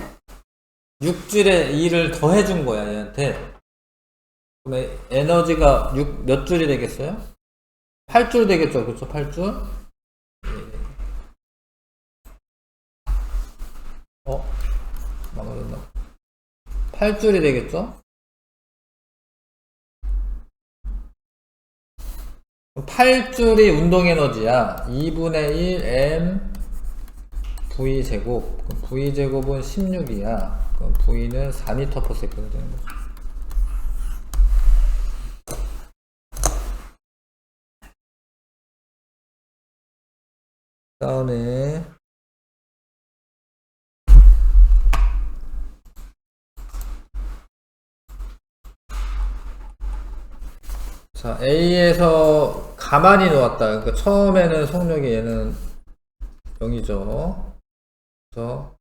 6줄에 2를 더 해준 거야, 얘한테. 그러면 에너지가 몇 줄이 되겠어요? 8줄 되겠죠, 그쵸? 8줄? 망설였나? 8줄이 되겠죠? 8줄이 운동 에너지야. 2분의 1 m v 제곱. 그럼 v 제곱은 16이야. 그럼 v는 4m/s가 되는 거죠. 다음에 자, A에서 가만히 놓았다. 그러니까 처음에는 속력이 얘는 0이죠. 그래서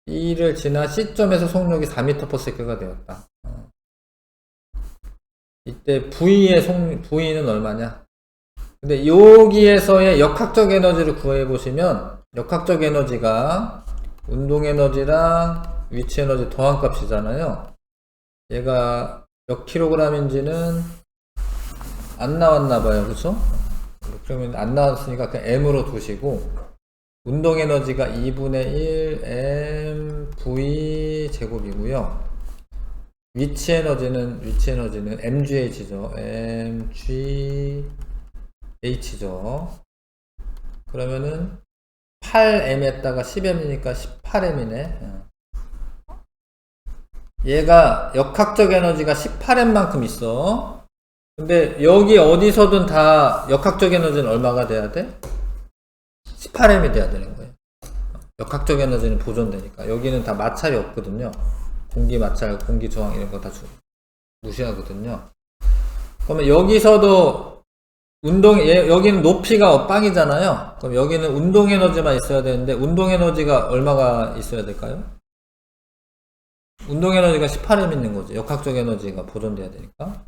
B를 지나 C점에서 속력이 4m/s가 되었다. 이때 V는 얼마냐? 근데 여기에서의 역학적 에너지를 구해보시면 역학적 에너지가 운동 에너지랑 위치 에너지 더한 값이잖아요. 얘가 몇 킬로그램인지는 안 나왔나봐요, 그쵸? 그러면 안 나왔으니까 그냥 m으로 두시고 운동 에너지가 2분의 1 mv 제곱이고요. 위치 에너지는 mgh죠. mgh죠. 그러면은 8m에다가 10m이니까 18m이네. 얘가 역학적 에너지가 18m만큼 있어. 근데 여기 어디서든 다 역학적 에너지는 얼마가 돼야 돼? 18m이 돼야 되는 거예요. 역학적 에너지는 보존되니까. 여기는 다 마찰이 없거든요. 공기 마찰, 공기 저항 이런 거 다 무시하거든요. 그러면 여기서도 여기는 높이가 빵이잖아요. 그럼 여기는 운동 에너지만 있어야 되는데 운동 에너지가 얼마가 있어야 될까요? 운동 에너지가 18m 있는 거죠. 역학적 에너지가 보존돼야 되니까.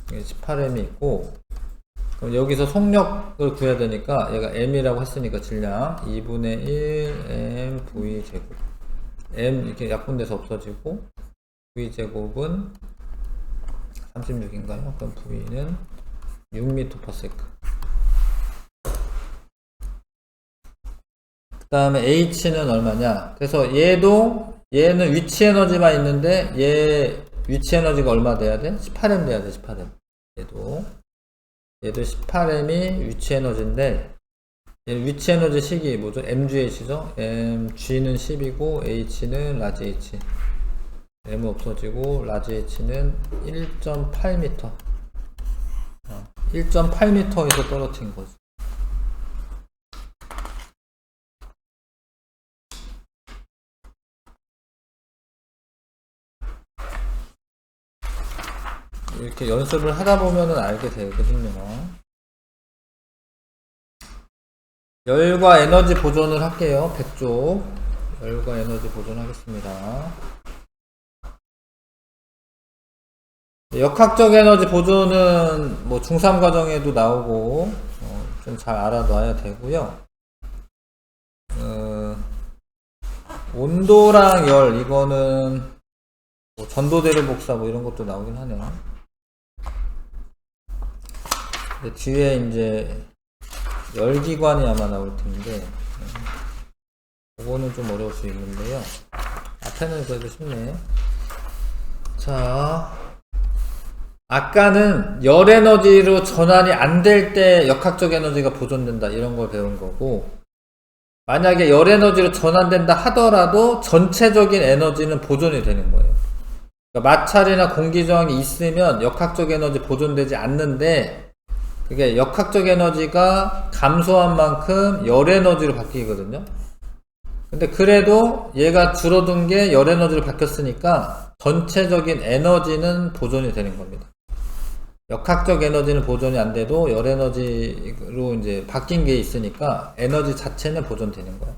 18m이 있고, 그럼 여기서 속력을 구해야 되니까 얘가 m이라고 했으니까 질량 2분의 1 mv 제곱. m 이렇게 약분돼서 없어지고 v 제곱은 36인가요? 그럼 v는 6m/s. 그 다음에 h는 얼마냐? 그래서 얘는 위치 에너지만 있는데 얘 위치 에너지가 얼마 돼야 돼? 18m 돼야 돼, 18m. 얘도 18m이 위치 에너지인데, 위치 에너지 식이 뭐죠? mgh죠? mg는 10이고 h는 라지 h. m 없어지고 라지 h는 1.8m. 1.8m에서 떨어진 거죠. 이렇게 연습을 하다 보면은 알게 되거든요. 열과 에너지 보존을 할게요. 100쪽. 열과 에너지 보존하겠습니다. 역학적 에너지 보존은 뭐 중3 과정에도 나오고, 좀 잘 알아놔야 되고요. 온도랑 열, 이거는 뭐 전도대로 복사 뭐 이런 것도 나오긴 하네요. 뒤에 이제 열기관이 아마 나올 텐데, 그거는 좀 어려울 수 있는데요. 앞에는 그래도 쉽네. 자, 아까는 열 에너지로 전환이 안 될 때 역학적 에너지가 보존된다 이런 걸 배운 거고, 만약에 열 에너지로 전환된다 하더라도 전체적인 에너지는 보존이 되는 거예요. 그러니까 마찰이나 공기 저항이 있으면 역학적 에너지 보존되지 않는데, 그게 역학적 에너지가 감소한 만큼 열 에너지로 바뀌거든요. 근데 그래도 얘가 줄어든 게 열 에너지로 바뀌었으니까 전체적인 에너지는 보존이 되는 겁니다. 역학적 에너지는 보존이 안 돼도 열 에너지로 이제 바뀐 게 있으니까 에너지 자체는 보존되는 거예요.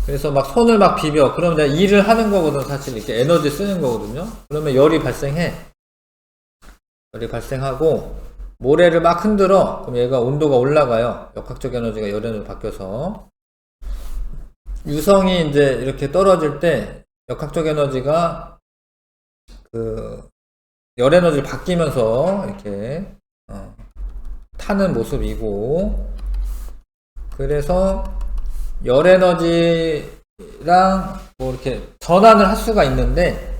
그래서 막 손을 막 비벼. 그러면 내가 일을 하는 거거든. 사실 이렇게 에너지 쓰는 거거든요. 그러면 열이 발생해. 열이 발생하고 모래를 막 흔들어. 그럼 얘가 온도가 올라가요. 역학적 에너지가 열 에너지로 바뀌어서. 유성이 이제 이렇게 떨어질 때 역학적 에너지가 열 에너지를 바뀌면서 이렇게 타는 모습이고, 그래서 열 에너지랑 뭐 이렇게 전환을 할 수가 있는데,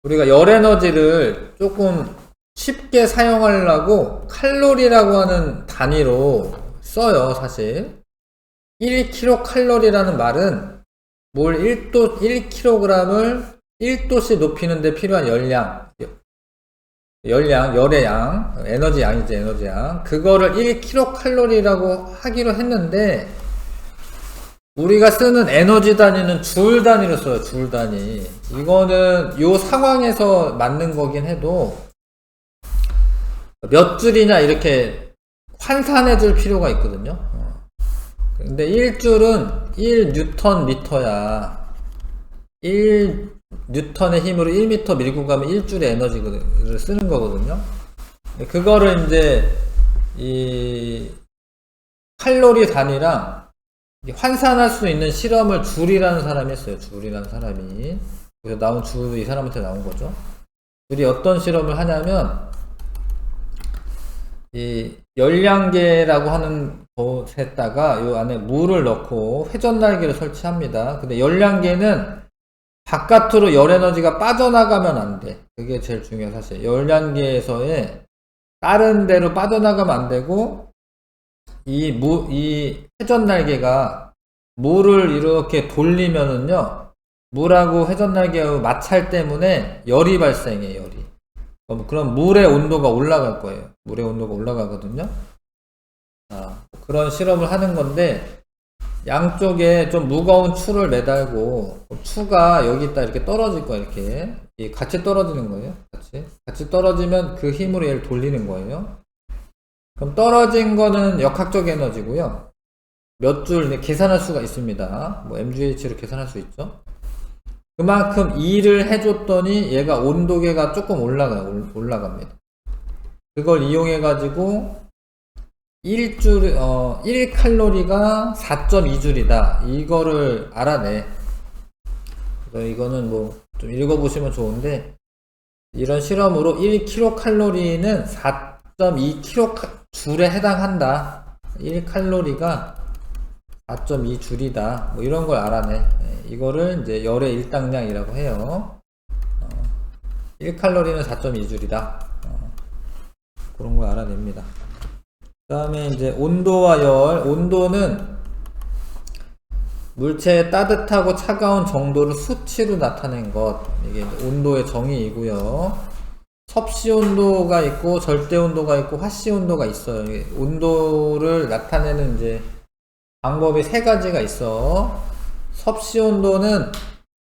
우리가 열 에너지를 조금 쉽게 사용하려고 칼로리라고 하는 단위로 써요. 사실 1kcal라는 말은 뭘 1kg을 1도씩 높이는 데 필요한 열의 양, 에너지 양이지, 에너지 양. 그거를 1kcal라고 하기로 했는데, 우리가 쓰는 에너지 단위는 줄 단위로 써요. 줄 단위. 이거는 요 상황에서 맞는 거긴 해도 몇 줄이냐 이렇게 환산해 줄 필요가 있거든요. 근데 1줄은 1Nm야. 1N의 힘으로 1m 밀고 가면 1줄의 에너지를 쓰는 거거든요. 그거를 이제 이 칼로리 단위랑 환산할 수 있는 실험을 줄이라는 사람이 했어요. 줄이라는 사람이. 그래서 나온 줄, 이 사람한테 나온 거죠. 줄이 어떤 실험을 하냐면, 이 열량계라고 하는 곳에다가 요 안에 물을 넣고 회전 날개를 설치합니다. 근데 열량계는 바깥으로 열 에너지가 빠져나가면 안 돼. 그게 제일 중요해. 사실 열량계에서의 다른 데로 빠져나가면 안 되고, 이 회전 날개가 물을 이렇게 돌리면은요, 물하고 회전 날개하고 마찰 때문에 열이 발생해. 열이. 그럼 물의 온도가 올라갈 거예요. 물의 온도가 올라가거든요. 그런 실험을 하는 건데, 양쪽에 좀 무거운 추를 매달고, 추가 여기다 이렇게 떨어질 거예요. 이렇게 같이 떨어지는 거예요. 같이 떨어지면 그 힘으로 얘를 돌리는 거예요. 그럼 떨어진 거는 역학적 에너지고요. 몇 줄 계산할 수가 있습니다. 뭐 mgh로 계산할 수 있죠. 그만큼 일을 해줬더니 얘가 온도계가 조금 올라갑니다. 그걸 이용해 가지고 1칼로리가 4.2줄이다 이거를 알아내. 그래서 이거는 뭐 좀 읽어보시면 좋은데, 이런 실험으로 1kcal는 4.2kJ에 해당한다. 1칼로리가 4.2줄이다. 뭐 이런 걸 알아내. 이거를 이제 열의 일당량이라고 해요. 1칼로리는 4.2줄이다. 그런 걸 알아냅니다. 그 다음에 이제 온도와 열. 온도는 물체의 따뜻하고 차가운 정도를 수치로 나타낸 것. 이게 이제 온도의 정의이고요. 섭씨 온도가 있고 절대 온도가 있고 화씨 온도가 있어요. 온도를 나타내는 이제 방법이 세 가지가 있어. 섭씨 온도는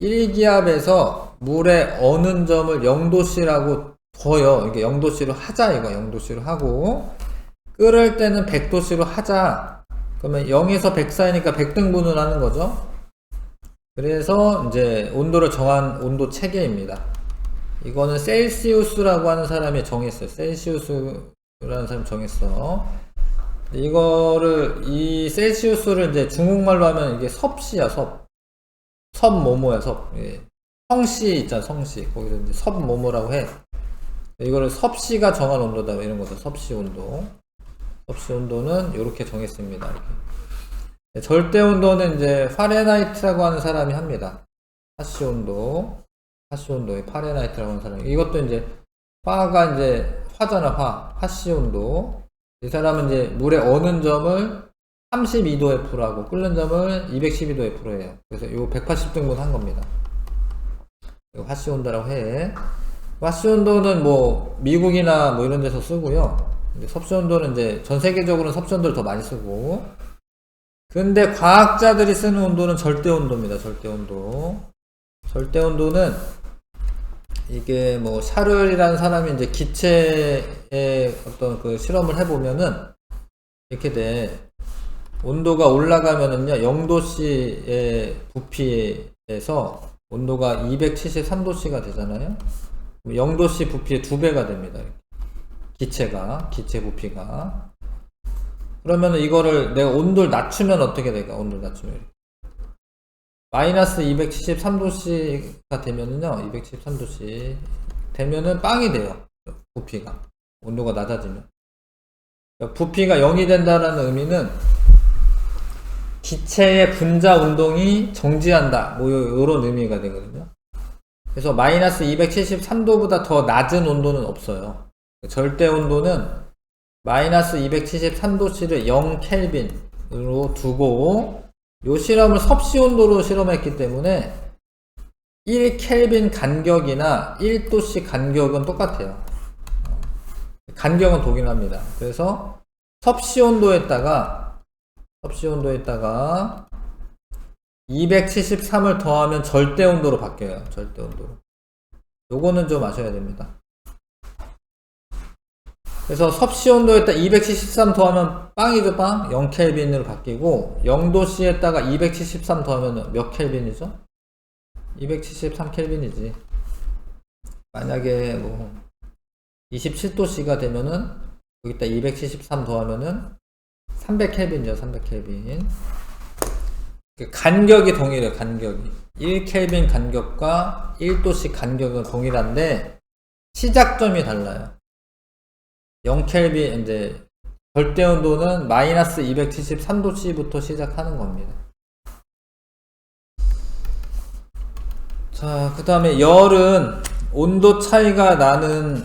1기압에서 물의 어는 점을 0도씨라고 둬요. 이게 0도씨로 하자, 이거 0도씨로 하고, 끓을 때는 100도씨로 하자. 그러면 0에서 100 사이니까 100등분을 하는 거죠. 그래서 이제 온도를 정한 온도 체계입니다. 이거는 셀시우스라고 하는 사람이 정했어요. 셀시우스라는 사람이 정했어. 이거를, 이 셀시우스를 이제 중국말로 하면 이게 섭씨야, 섭. 섭모모야, 섭. 예. 성씨 있잖아, 성씨. 거기서 이제 섭모모라고 해. 이거를 섭씨가 정한 온도다, 이런 거죠. 섭씨 온도. 섭씨 온도는 이렇게 정했습니다. 이렇게. 절대 온도는 이제 파레나이트라고 하는 사람이 합니다. 화씨 온도. 화씨 온도에 파레나이트라고 하는 사람. 이것도 이제 화가 이제 화잖아, 화씨 온도. 이 사람은 이제 물의 어는 점을 32도 F라고 끓는 점을 212도 F로 해요. 그래서 이거 180등분 한 겁니다. 이거 화씨 온도라고 해. 화씨 온도는 뭐 미국이나 뭐 이런 데서 쓰고요. 섭씨 온도는 이제 전 세계적으로는 섭씨 온도를 더 많이 쓰고. 근데 과학자들이 쓰는 온도는 절대 온도입니다. 절대 온도. 절대 온도는 이게 뭐 샤를이라는 사람이 이제 기체의 어떤 그 실험을 해보면은 이렇게 돼. 온도가 올라가면은요 0도씨의 부피에서 온도가 273도씨가 되잖아요. 0도씨 부피의 2배가 됩니다. 기체 부피가. 그러면 이거를 내가 온도를 낮추면 어떻게 될까? 온도를 낮추면 마이너스 273도씨가 되면은요 273도씨 되면은 빵이 돼요. 부피가 온도가 낮아지면. 부피가 0이 된다라는 의미는 기체의 분자 운동이 정지한다, 뭐 요런 의미가 되거든요. 그래서 마이너스 273도보다 더 낮은 온도는 없어요. 절대 온도는 마이너스 273도씨를 0켈빈으로 두고, 요 실험을 섭씨 온도로 실험했기 때문에 1켈빈 간격이나 1도씨 간격은 똑같아요. 간격은 동일합니다. 그래서 섭씨 온도에다가 273을 더하면 절대 온도로 바뀌어요. 절대 온도로. 요거는 좀 아셔야 됩니다. 그래서 섭씨 온도에다가 273 더하면 빵이죠, 빵. 0켈빈으로 바뀌고, 0도씨에다가 273 더하면 몇 켈빈이죠? 273켈빈이지. 만약에 뭐 27도씨가 되면은 여기다 273 더하면은 300켈빈이죠. 300켈빈. 간격이 동일해요. 간격이 1켈빈 간격과 1도씨 간격은 동일한데 시작점이 달라요. 0켈빈, 이제 절대 온도는 마이너스 273도씨부터 시작하는 겁니다. 자, 그 다음에 열은 온도 차이가 나는,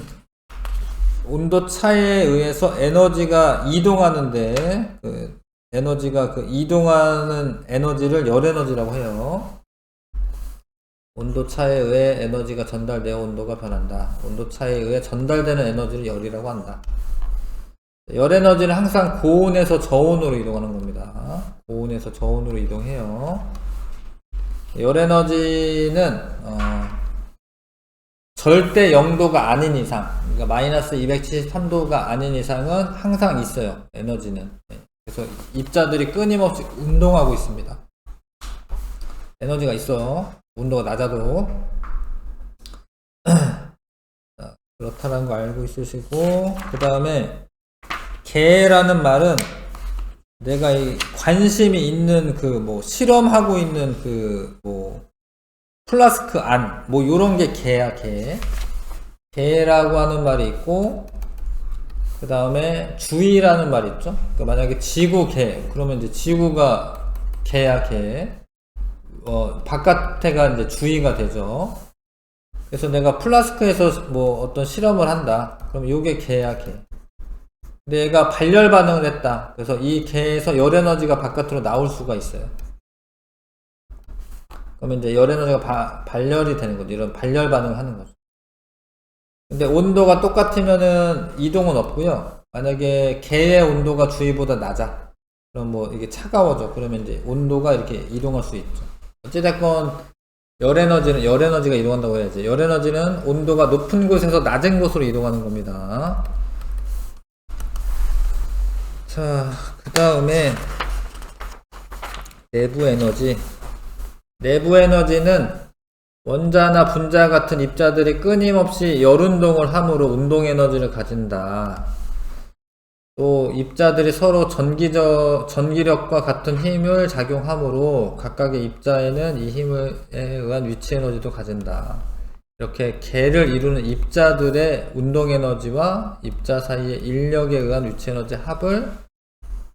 온도 차이에 의해서 에너지가 이동하는데, 그 에너지가 그 이동하는 에너지를 열 에너지라고 해요. 온도 차이에 의해 에너지가 전달되어 온도가 변한다. 온도 차이에 의해 전달되는 에너지를 열이라고 한다. 열 에너지는 항상 고온에서 저온으로 이동하는 겁니다. 고온에서 저온으로 이동해요. 열 에너지는 절대 0도가 아닌 이상, 그러니까 마이너스 273도가 아닌 이상은 항상 있어요. 에너지는. 그래서 입자들이 끊임없이 운동하고 있습니다. 에너지가 있어. 온도가 낮아도. 그렇다는 거 알고 있으시고, 그 다음에 개라는 말은 내가 이 관심이 있는 그 뭐 실험하고 있는 그 뭐 플라스크 안 뭐 요런 게 개야. 개라고 하는 말이 있고, 그 다음에 주위라는 말이 있죠. 그러니까 만약에 지구 개 그러면 이제 지구가 개야. 바깥에가 이제 주위가 되죠. 그래서 내가 플라스크에서 뭐 어떤 실험을 한다. 그럼 요게 개야. 근데 얘가 발열 반응을 했다. 그래서 이 개에서 열 에너지가 바깥으로 나올 수가 있어요. 그러면 이제 열 에너지가 발열이 되는 거죠. 이런 발열 반응을 하는 거죠. 근데 온도가 똑같으면은 이동은 없고요. 만약에 개의 온도가 주위보다 낮아. 그럼 뭐 이게 차가워져. 그러면 이제 온도가 이렇게 이동할 수 있죠. 어찌됐건 열 에너지가 이동한다고 해야지. 열 에너지는 온도가 높은 곳에서 낮은 곳으로 이동하는 겁니다. 자, 그 다음에 내부 에너지. 내부 에너지는 원자나 분자 같은 입자들이 끊임없이 열운동을 함으로 운동 에너지를 가진다. 또 입자들이 서로 전기력과 같은 힘을 작용함으로 각각의 입자에는 이 힘에 의한 위치 에너지도 가진다. 이렇게 개를 이루는 입자들의 운동 에너지와 입자 사이의 인력에 의한 위치 에너지 합을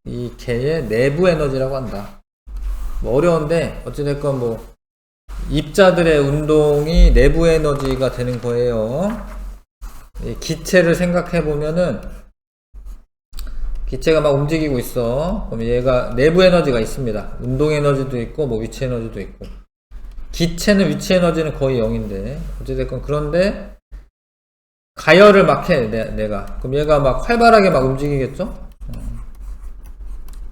이 개의 내부 에너지라고 한다. 뭐 어려운데 어찌됐건 뭐 입자들의 운동이 내부 에너지가 되는 거예요. 기체를 생각해 보면은 기체가 막 움직이고 있어. 그럼 얘가 내부 에너지가 있습니다. 운동 에너지도 있고 뭐 위치 에너지도 있고. 기체는 위치 에너지는 거의 0인데 어찌됐건 그런데 가열을 막 해 내가. 그럼 얘가 막 활발하게 막 움직이겠죠?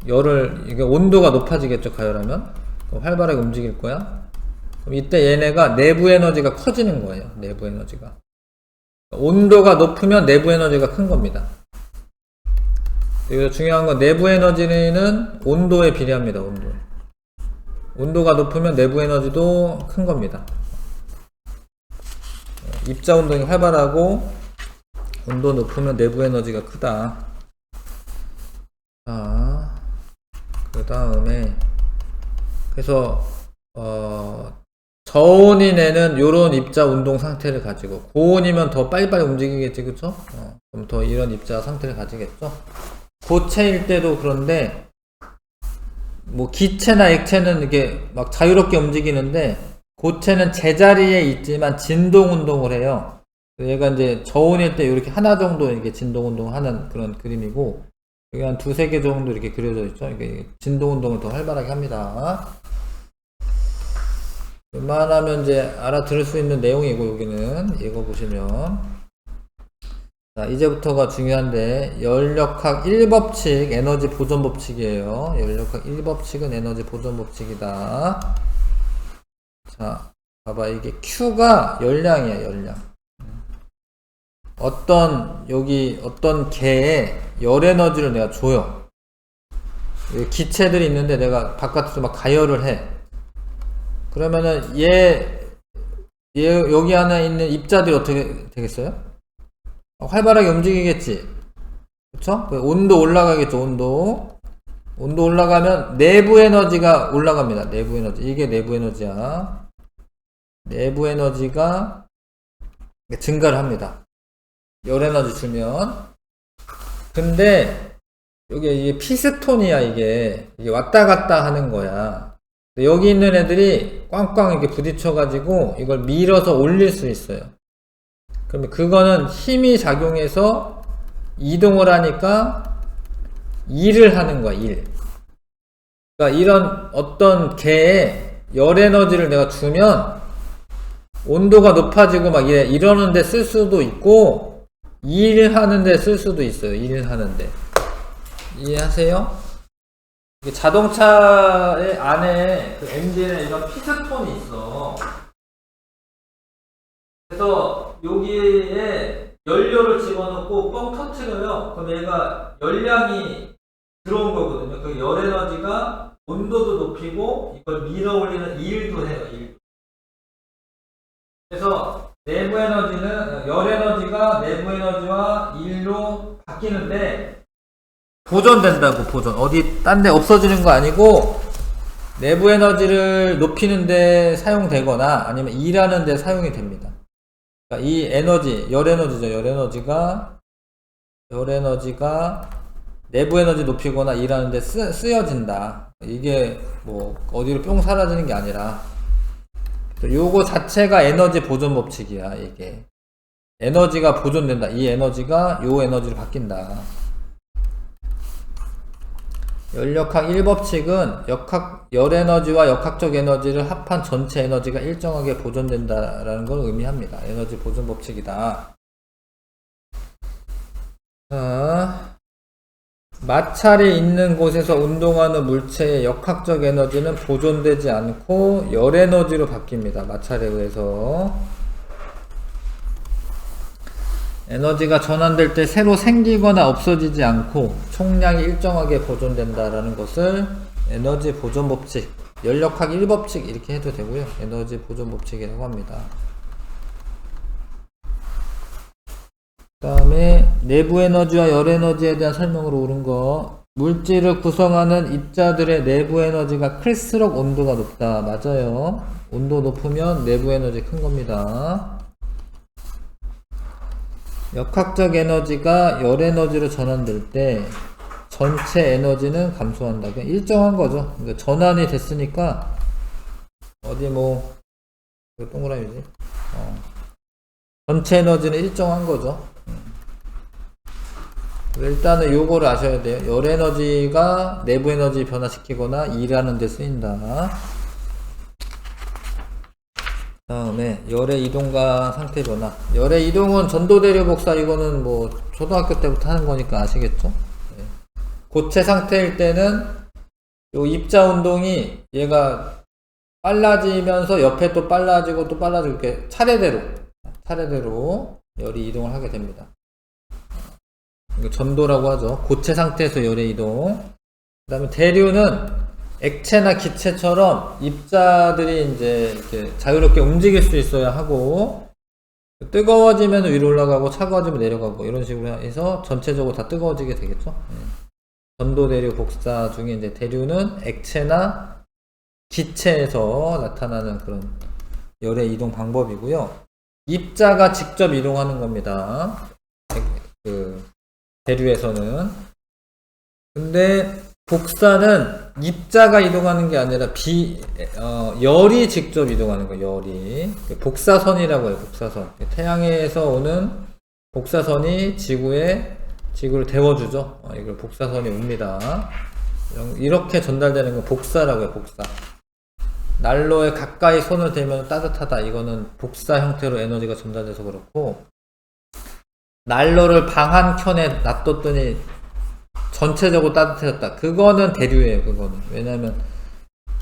이게 온도가 높아지겠죠, 가열하면. 그럼 활발하게 움직일 거야. 그럼 이때 얘네가 내부 에너지가 커지는 거예요. 내부 에너지가. 온도가 높으면 내부 에너지가 큰 겁니다. 여기서 중요한 건 내부 에너지는 온도에 비례합니다. 온도가 높으면 내부 에너지도 큰 겁니다. 입자 운동이 활발하고 온도 높으면 내부 에너지가 크다. 자, 그 다음에 그래서 저온인 요런 입자 운동 상태를 가지고, 고온이면 더 빨리빨리 움직이겠지, 그쵸? 그럼 더 이런 입자 상태를 가지겠죠? 고체일 때도 그런데, 뭐, 기체나 액체는 이게 막 자유롭게 움직이는데, 고체는 제자리에 있지만 진동 운동을 해요. 얘가 이제 저온일 때 이렇게 하나 정도 이렇게 진동 운동을 하는 그런 그림이고, 여기 한 두세 개 정도 이렇게 그려져 있죠? 이게 진동 운동을 더 활발하게 합니다. 웬만하면 이제 알아들을 수 있는 내용이고, 여기는 이거 보시면, 자, 이제부터가 중요한데, 연력학 1법칙 에너지 보존 법칙이에요. 연력학 1법칙은 에너지 보존 법칙이다. 자, 봐봐. 이게 Q가 열량이야, 열량. 어떤 개에 열 에너지를 내가 줘요. 기체들이 있는데 내가 바깥에서 막 가열을 해. 그러면은 여기 안에 있는 입자들이 어떻게 되겠어요? 활발하게 움직이겠지. 그쵸? 온도 올라가겠죠, 온도 올라가면 내부 에너지가 올라갑니다. 내부 에너지. 이게 내부 에너지야. 내부 에너지가 증가를 합니다. 열 에너지 주면. 근데 이게 피스톤이야. 이게 왔다 갔다 하는 거야. 여기 있는 애들이 꽝꽝 이렇게 부딪혀가지고 이걸 밀어서 올릴 수 있어요. 그러면 그거는 힘이 작용해서 이동을 하니까 일을 하는 거야, 일. 그러니까 이런 어떤 개에 열 에너지를 내가 주면 온도가 높아지고 막 이러는데 쓸 수도 있고, 일하는데 쓸 수도 있어요. 일하는데. 이해하세요? 자동차의 안에 그 엔진에 이런 피스톤이 있어. 그래서 여기에 연료를 집어넣고 뻥 터트려요. 그럼 얘가 열량이 들어온 거거든요. 그 열 에너지가 온도도 높이고 이걸 밀어 올리는 일도 해요. 일. 그래서 내부 에너지는 열 에너지가 내부 에너지와 일로 바뀌는데 보존된다고. 보존. 어디 딴 데 없어지는 거 아니고 내부 에너지를 높이는 데 사용되거나 아니면 일하는 데 사용이 됩니다. 그러니까 이 에너지, 열 에너지죠. 열 에너지가 내부 에너지 높이거나 일하는 데 쓰여진다. 이게 뭐 어디로 뿅 사라지는 게 아니라 요거 자체가 에너지 보존 법칙이야. 이게 에너지가 보존된다. 이 에너지가 요 에너지로 바뀐다. 열역학 1법칙은 열에너지와 역학적 에너지를 합한 전체 에너지가 일정하게 보존된다라는 걸 의미합니다. 에너지 보존 법칙이다. 자, 마찰이 있는 곳에서 운동하는 물체의 역학적 에너지는 보존되지 않고 열에너지로 바뀝니다. 마찰에 의해서. 에너지가 전환될 때 새로 생기거나 없어지지 않고 총량이 일정하게 보존된다라는 것을 에너지 보존 법칙, 열역학 1법칙 이렇게 해도 되고요. 에너지 보존 법칙이라고 합니다. 그 다음에 내부 에너지와 열 에너지에 대한 설명으로 옳은 거. 물질을 구성하는 입자들의 내부 에너지가 클수록 온도가 높다. 맞아요. 온도 높으면 내부 에너지 큰 겁니다. 역학적 에너지가 열 에너지로 전환될 때 전체 에너지는 감소한다. 그냥 일정한 거죠. 그러니까 전환이 됐으니까 어디 뭐 동그라미지. 전체 에너지는 일정한 거죠. 일단은 요거를 아셔야 돼요. 열 에너지가 내부 에너지 변화시키거나 일하는 데 쓰인다. 다음에 열의 이동과 상태 변화. 열의 이동은 전도 대류 복사. 이거는 뭐 초등학교 때부터 하는 거니까 아시겠죠? 네. 고체 상태일 때는 요 입자 운동이 얘가 빨라지면서 옆에 또 빨라지고 또 빨라지고 이렇게 차례대로 열이 이동을 하게 됩니다. 이거 전도라고 하죠. 고체 상태에서 열의 이동. 그 다음에 대류는 액체나 기체처럼 입자들이 이제 이렇게 자유롭게 움직일 수 있어야 하고, 뜨거워지면 위로 올라가고 차가워지면 내려가고 이런 식으로 해서 전체적으로 다 뜨거워지게 되겠죠. 전도 대류 복사 중에 이제 대류는 액체나 기체에서 나타나는 그런 열의 이동 방법이고요. 입자가 직접 이동하는 겁니다. 그 대류에서는. 근데 복사는 입자가 이동하는 게 아니라 열이 직접 이동하는 거예요. 열이. 복사선이라고 해요. 복사선. 태양에서 오는 복사선이 지구를 데워주죠. 이걸 복사선이 옵니다. 이렇게 전달되는 건 복사라고 해요. 복사. 난로에 가까이 손을 대면 따뜻하다. 이거는 복사 형태로 에너지가 전달돼서 그렇고, 난로를 방 한 켠에 놔뒀더니 전체적으로 따뜻해졌다. 그거는 대류예요. 그거는. 왜냐하면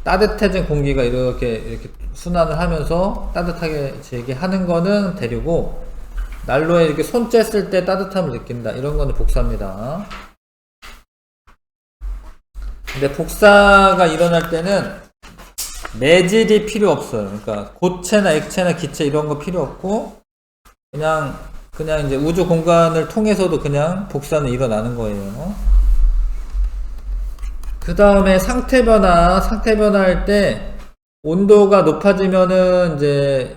따뜻해진 공기가 이렇게 순환을 하면서 따뜻하게 지게 하는 거는 대류고, 난로에 이렇게 손 쬐을 때 따뜻함을 느낀다. 이런 거는 복사입니다. 근데 복사가 일어날 때는 매질이 필요 없어요. 그러니까 고체나 액체나 기체 이런 거 필요 없고, 그냥 이제 우주 공간을 통해서도 그냥 복사는 일어나는 거예요. 그 다음에 상태 변화할 때 온도가 높아지면은 이제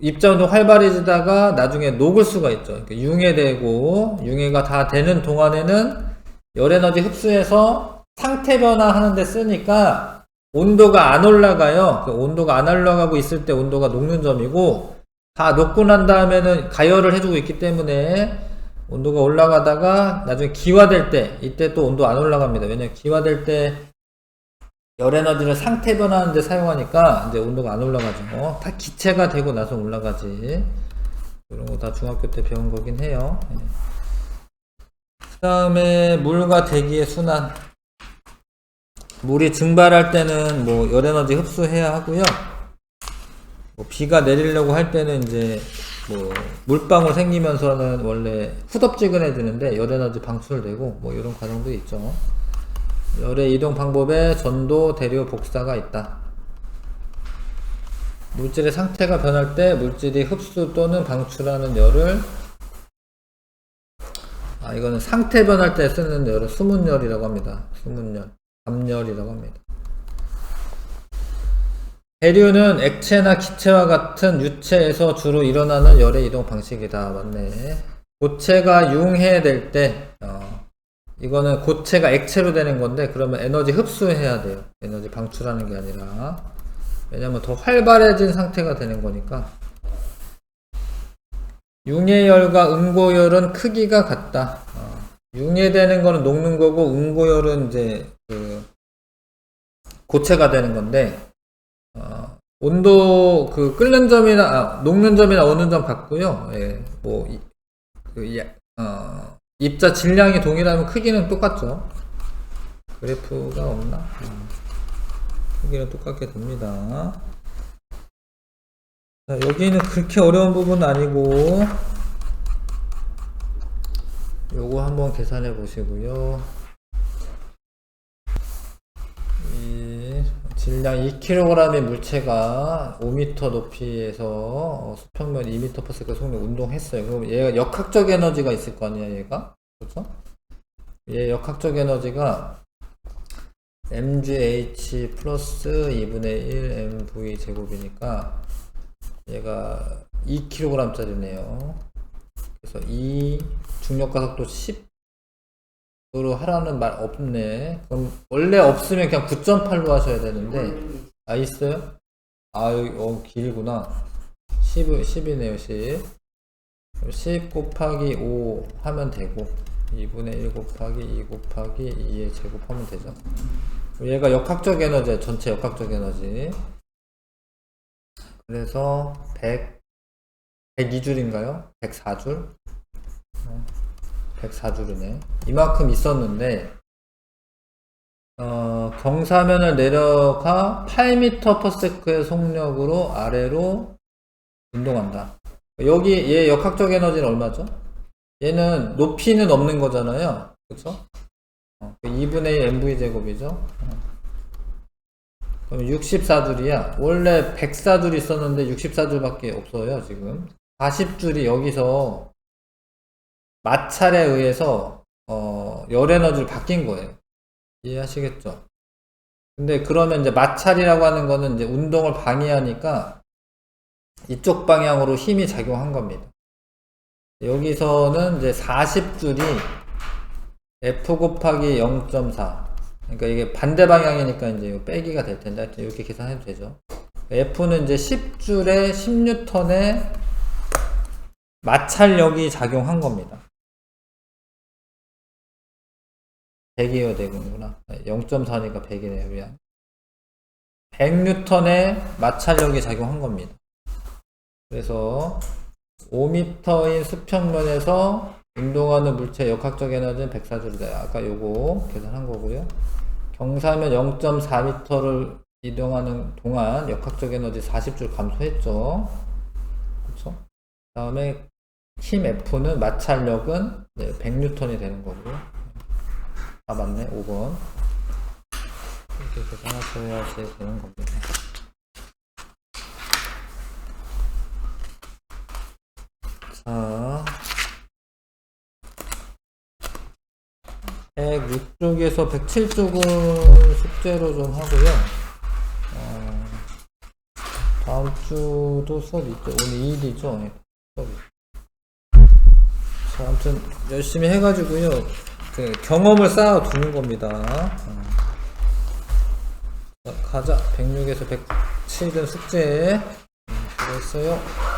입자 운동 활발해지다가 나중에 녹을 수가 있죠. 그러니까 융해가 다 되는 동안에는 열 에너지 흡수해서 상태 변화하는 데 쓰니까 온도가 안 올라가요. 온도가 안 올라가고 있을 때 온도가 녹는 점이고, 다 녹고 난 다음에는 가열을 해주고 있기 때문에 온도가 올라가다가 나중에 기화될 때, 이때 또 온도 안 올라갑니다. 왜냐면 기화될 때 열 에너지를 상태 변화하는 데 사용하니까 이제 온도가 안 올라가죠. 다 기체가 되고 나서 올라가지. 이런 거 다 중학교 때 배운 거긴 해요. 그 다음에 물과 대기의 순환. 물이 증발할 때는 뭐 열 에너지 흡수해야 하고요. 뭐 비가 내리려고 할 때는 이제 뭐 물방울 생기면서는 원래 후덥지근해지는데 열 에너지 방출되고 뭐 이런 과정도 있죠. 열의 이동 방법에 전도, 대류, 복사가 있다. 물질의 상태가 변할 때 물질이 흡수 또는 방출하는 열을, 이거는 상태 변할 때 쓰는 열을 수문열이라고 합니다. 수문열, 담열이라고 합니다. 대류는 액체나 기체와 같은 유체에서 주로 일어나는 열의 이동 방식이다. 맞네. 고체가 융해될 때, 이거는 고체가 액체로 되는 건데, 그러면 에너지 흡수해야 돼요. 에너지 방출하는 게 아니라. 왜냐면 더 활발해진 상태가 되는 거니까. 융해열과 응고열은 크기가 같다. 융해되는 거는 녹는 거고, 응고열은 이제, 고체가 되는 건데, 온도, 끓는 점이나, 녹는 점이나 어느 점 같고요. 예, 뭐, 입자 질량이 동일하면 크기는 똑같죠. 그래프가 없나? 크기는 똑같게 됩니다. 자, 여기는 그렇게 어려운 부분은 아니고, 요거 한번 계산해 보시고요. 이 질량 2kg의 물체가 5m 높이에서 수평면 2m/s 속력 운동했어요. 그럼 얘가 역학적 에너지가 있을 거 아니야, 얘가? 그렇죠? 얘 역학적 에너지가 mgh 플러스 2분의 1 mv 제곱이니까 얘가 2kg 짜리네요. 그래서 이 중력 가속도 10으로 하라는 말 없네. 그럼 원래 없으면 그냥 9.8로 하셔야 되는데, 있어요? 길구나. 10이네요, 10. 10 곱하기 5 하면 되고, 2분의 1 곱하기 2 곱하기 2의 제곱하면 되죠. 얘가 역학적 에너지, 전체 역학적 에너지. 그래서 102줄인가요? 104줄? 104줄이네. 이만큼 있었는데, 경사면을 내려가 8m/s의 속력으로 아래로 운동한다. 여기 얘 역학적 에너지는 얼마죠? 얘는 높이는 없는 거잖아요. 그쵸? 2분의 1 mv 제곱이죠. 그럼 64줄이야. 원래 104줄 있었는데 64줄밖에 없어요, 지금. 40줄이 여기서 마찰에 의해서 열 에너지를 바뀐 거예요. 이해하시겠죠? 근데 그러면 이제 마찰이라고 하는 거는 이제 운동을 방해하니까 이쪽 방향으로 힘이 작용한 겁니다. 여기서는 이제 40줄이 F 곱하기 0.4. 그러니까 이게 반대 방향이니까 이제 이거 빼기가 될 텐데 이렇게 계산해도 되죠. F는 이제 10줄에 10N의 마찰력이 작용한 겁니다. 100이어야 되는구나. 0.4니까 100이네요. 미안. 100N의 마찰력이 작용한 겁니다. 그래서 5m인 수평면에서 운동하는 물체의 역학적 에너지는 104줄이다. 아까 요거 계산한 거고요. 경사면 0.4m를 이동하는 동안 역학적 에너지 40줄 감소했죠. 그쵸? 다음에 힘 F는 마찰력은 100N이 되는 거고요. 맞네. 5번. 이렇게 계산하셔야지 되는 겁니다. 자, 106쪽에서 107쪽은 숙제로 좀 하고요. 다음 주도 수업 있죠. 오늘 2일이죠. 자, 아무튼 열심히 해가지고요. 경험을 쌓아 두는 겁니다. 자, 가자. 106에서 107은 숙제. 수고했어요.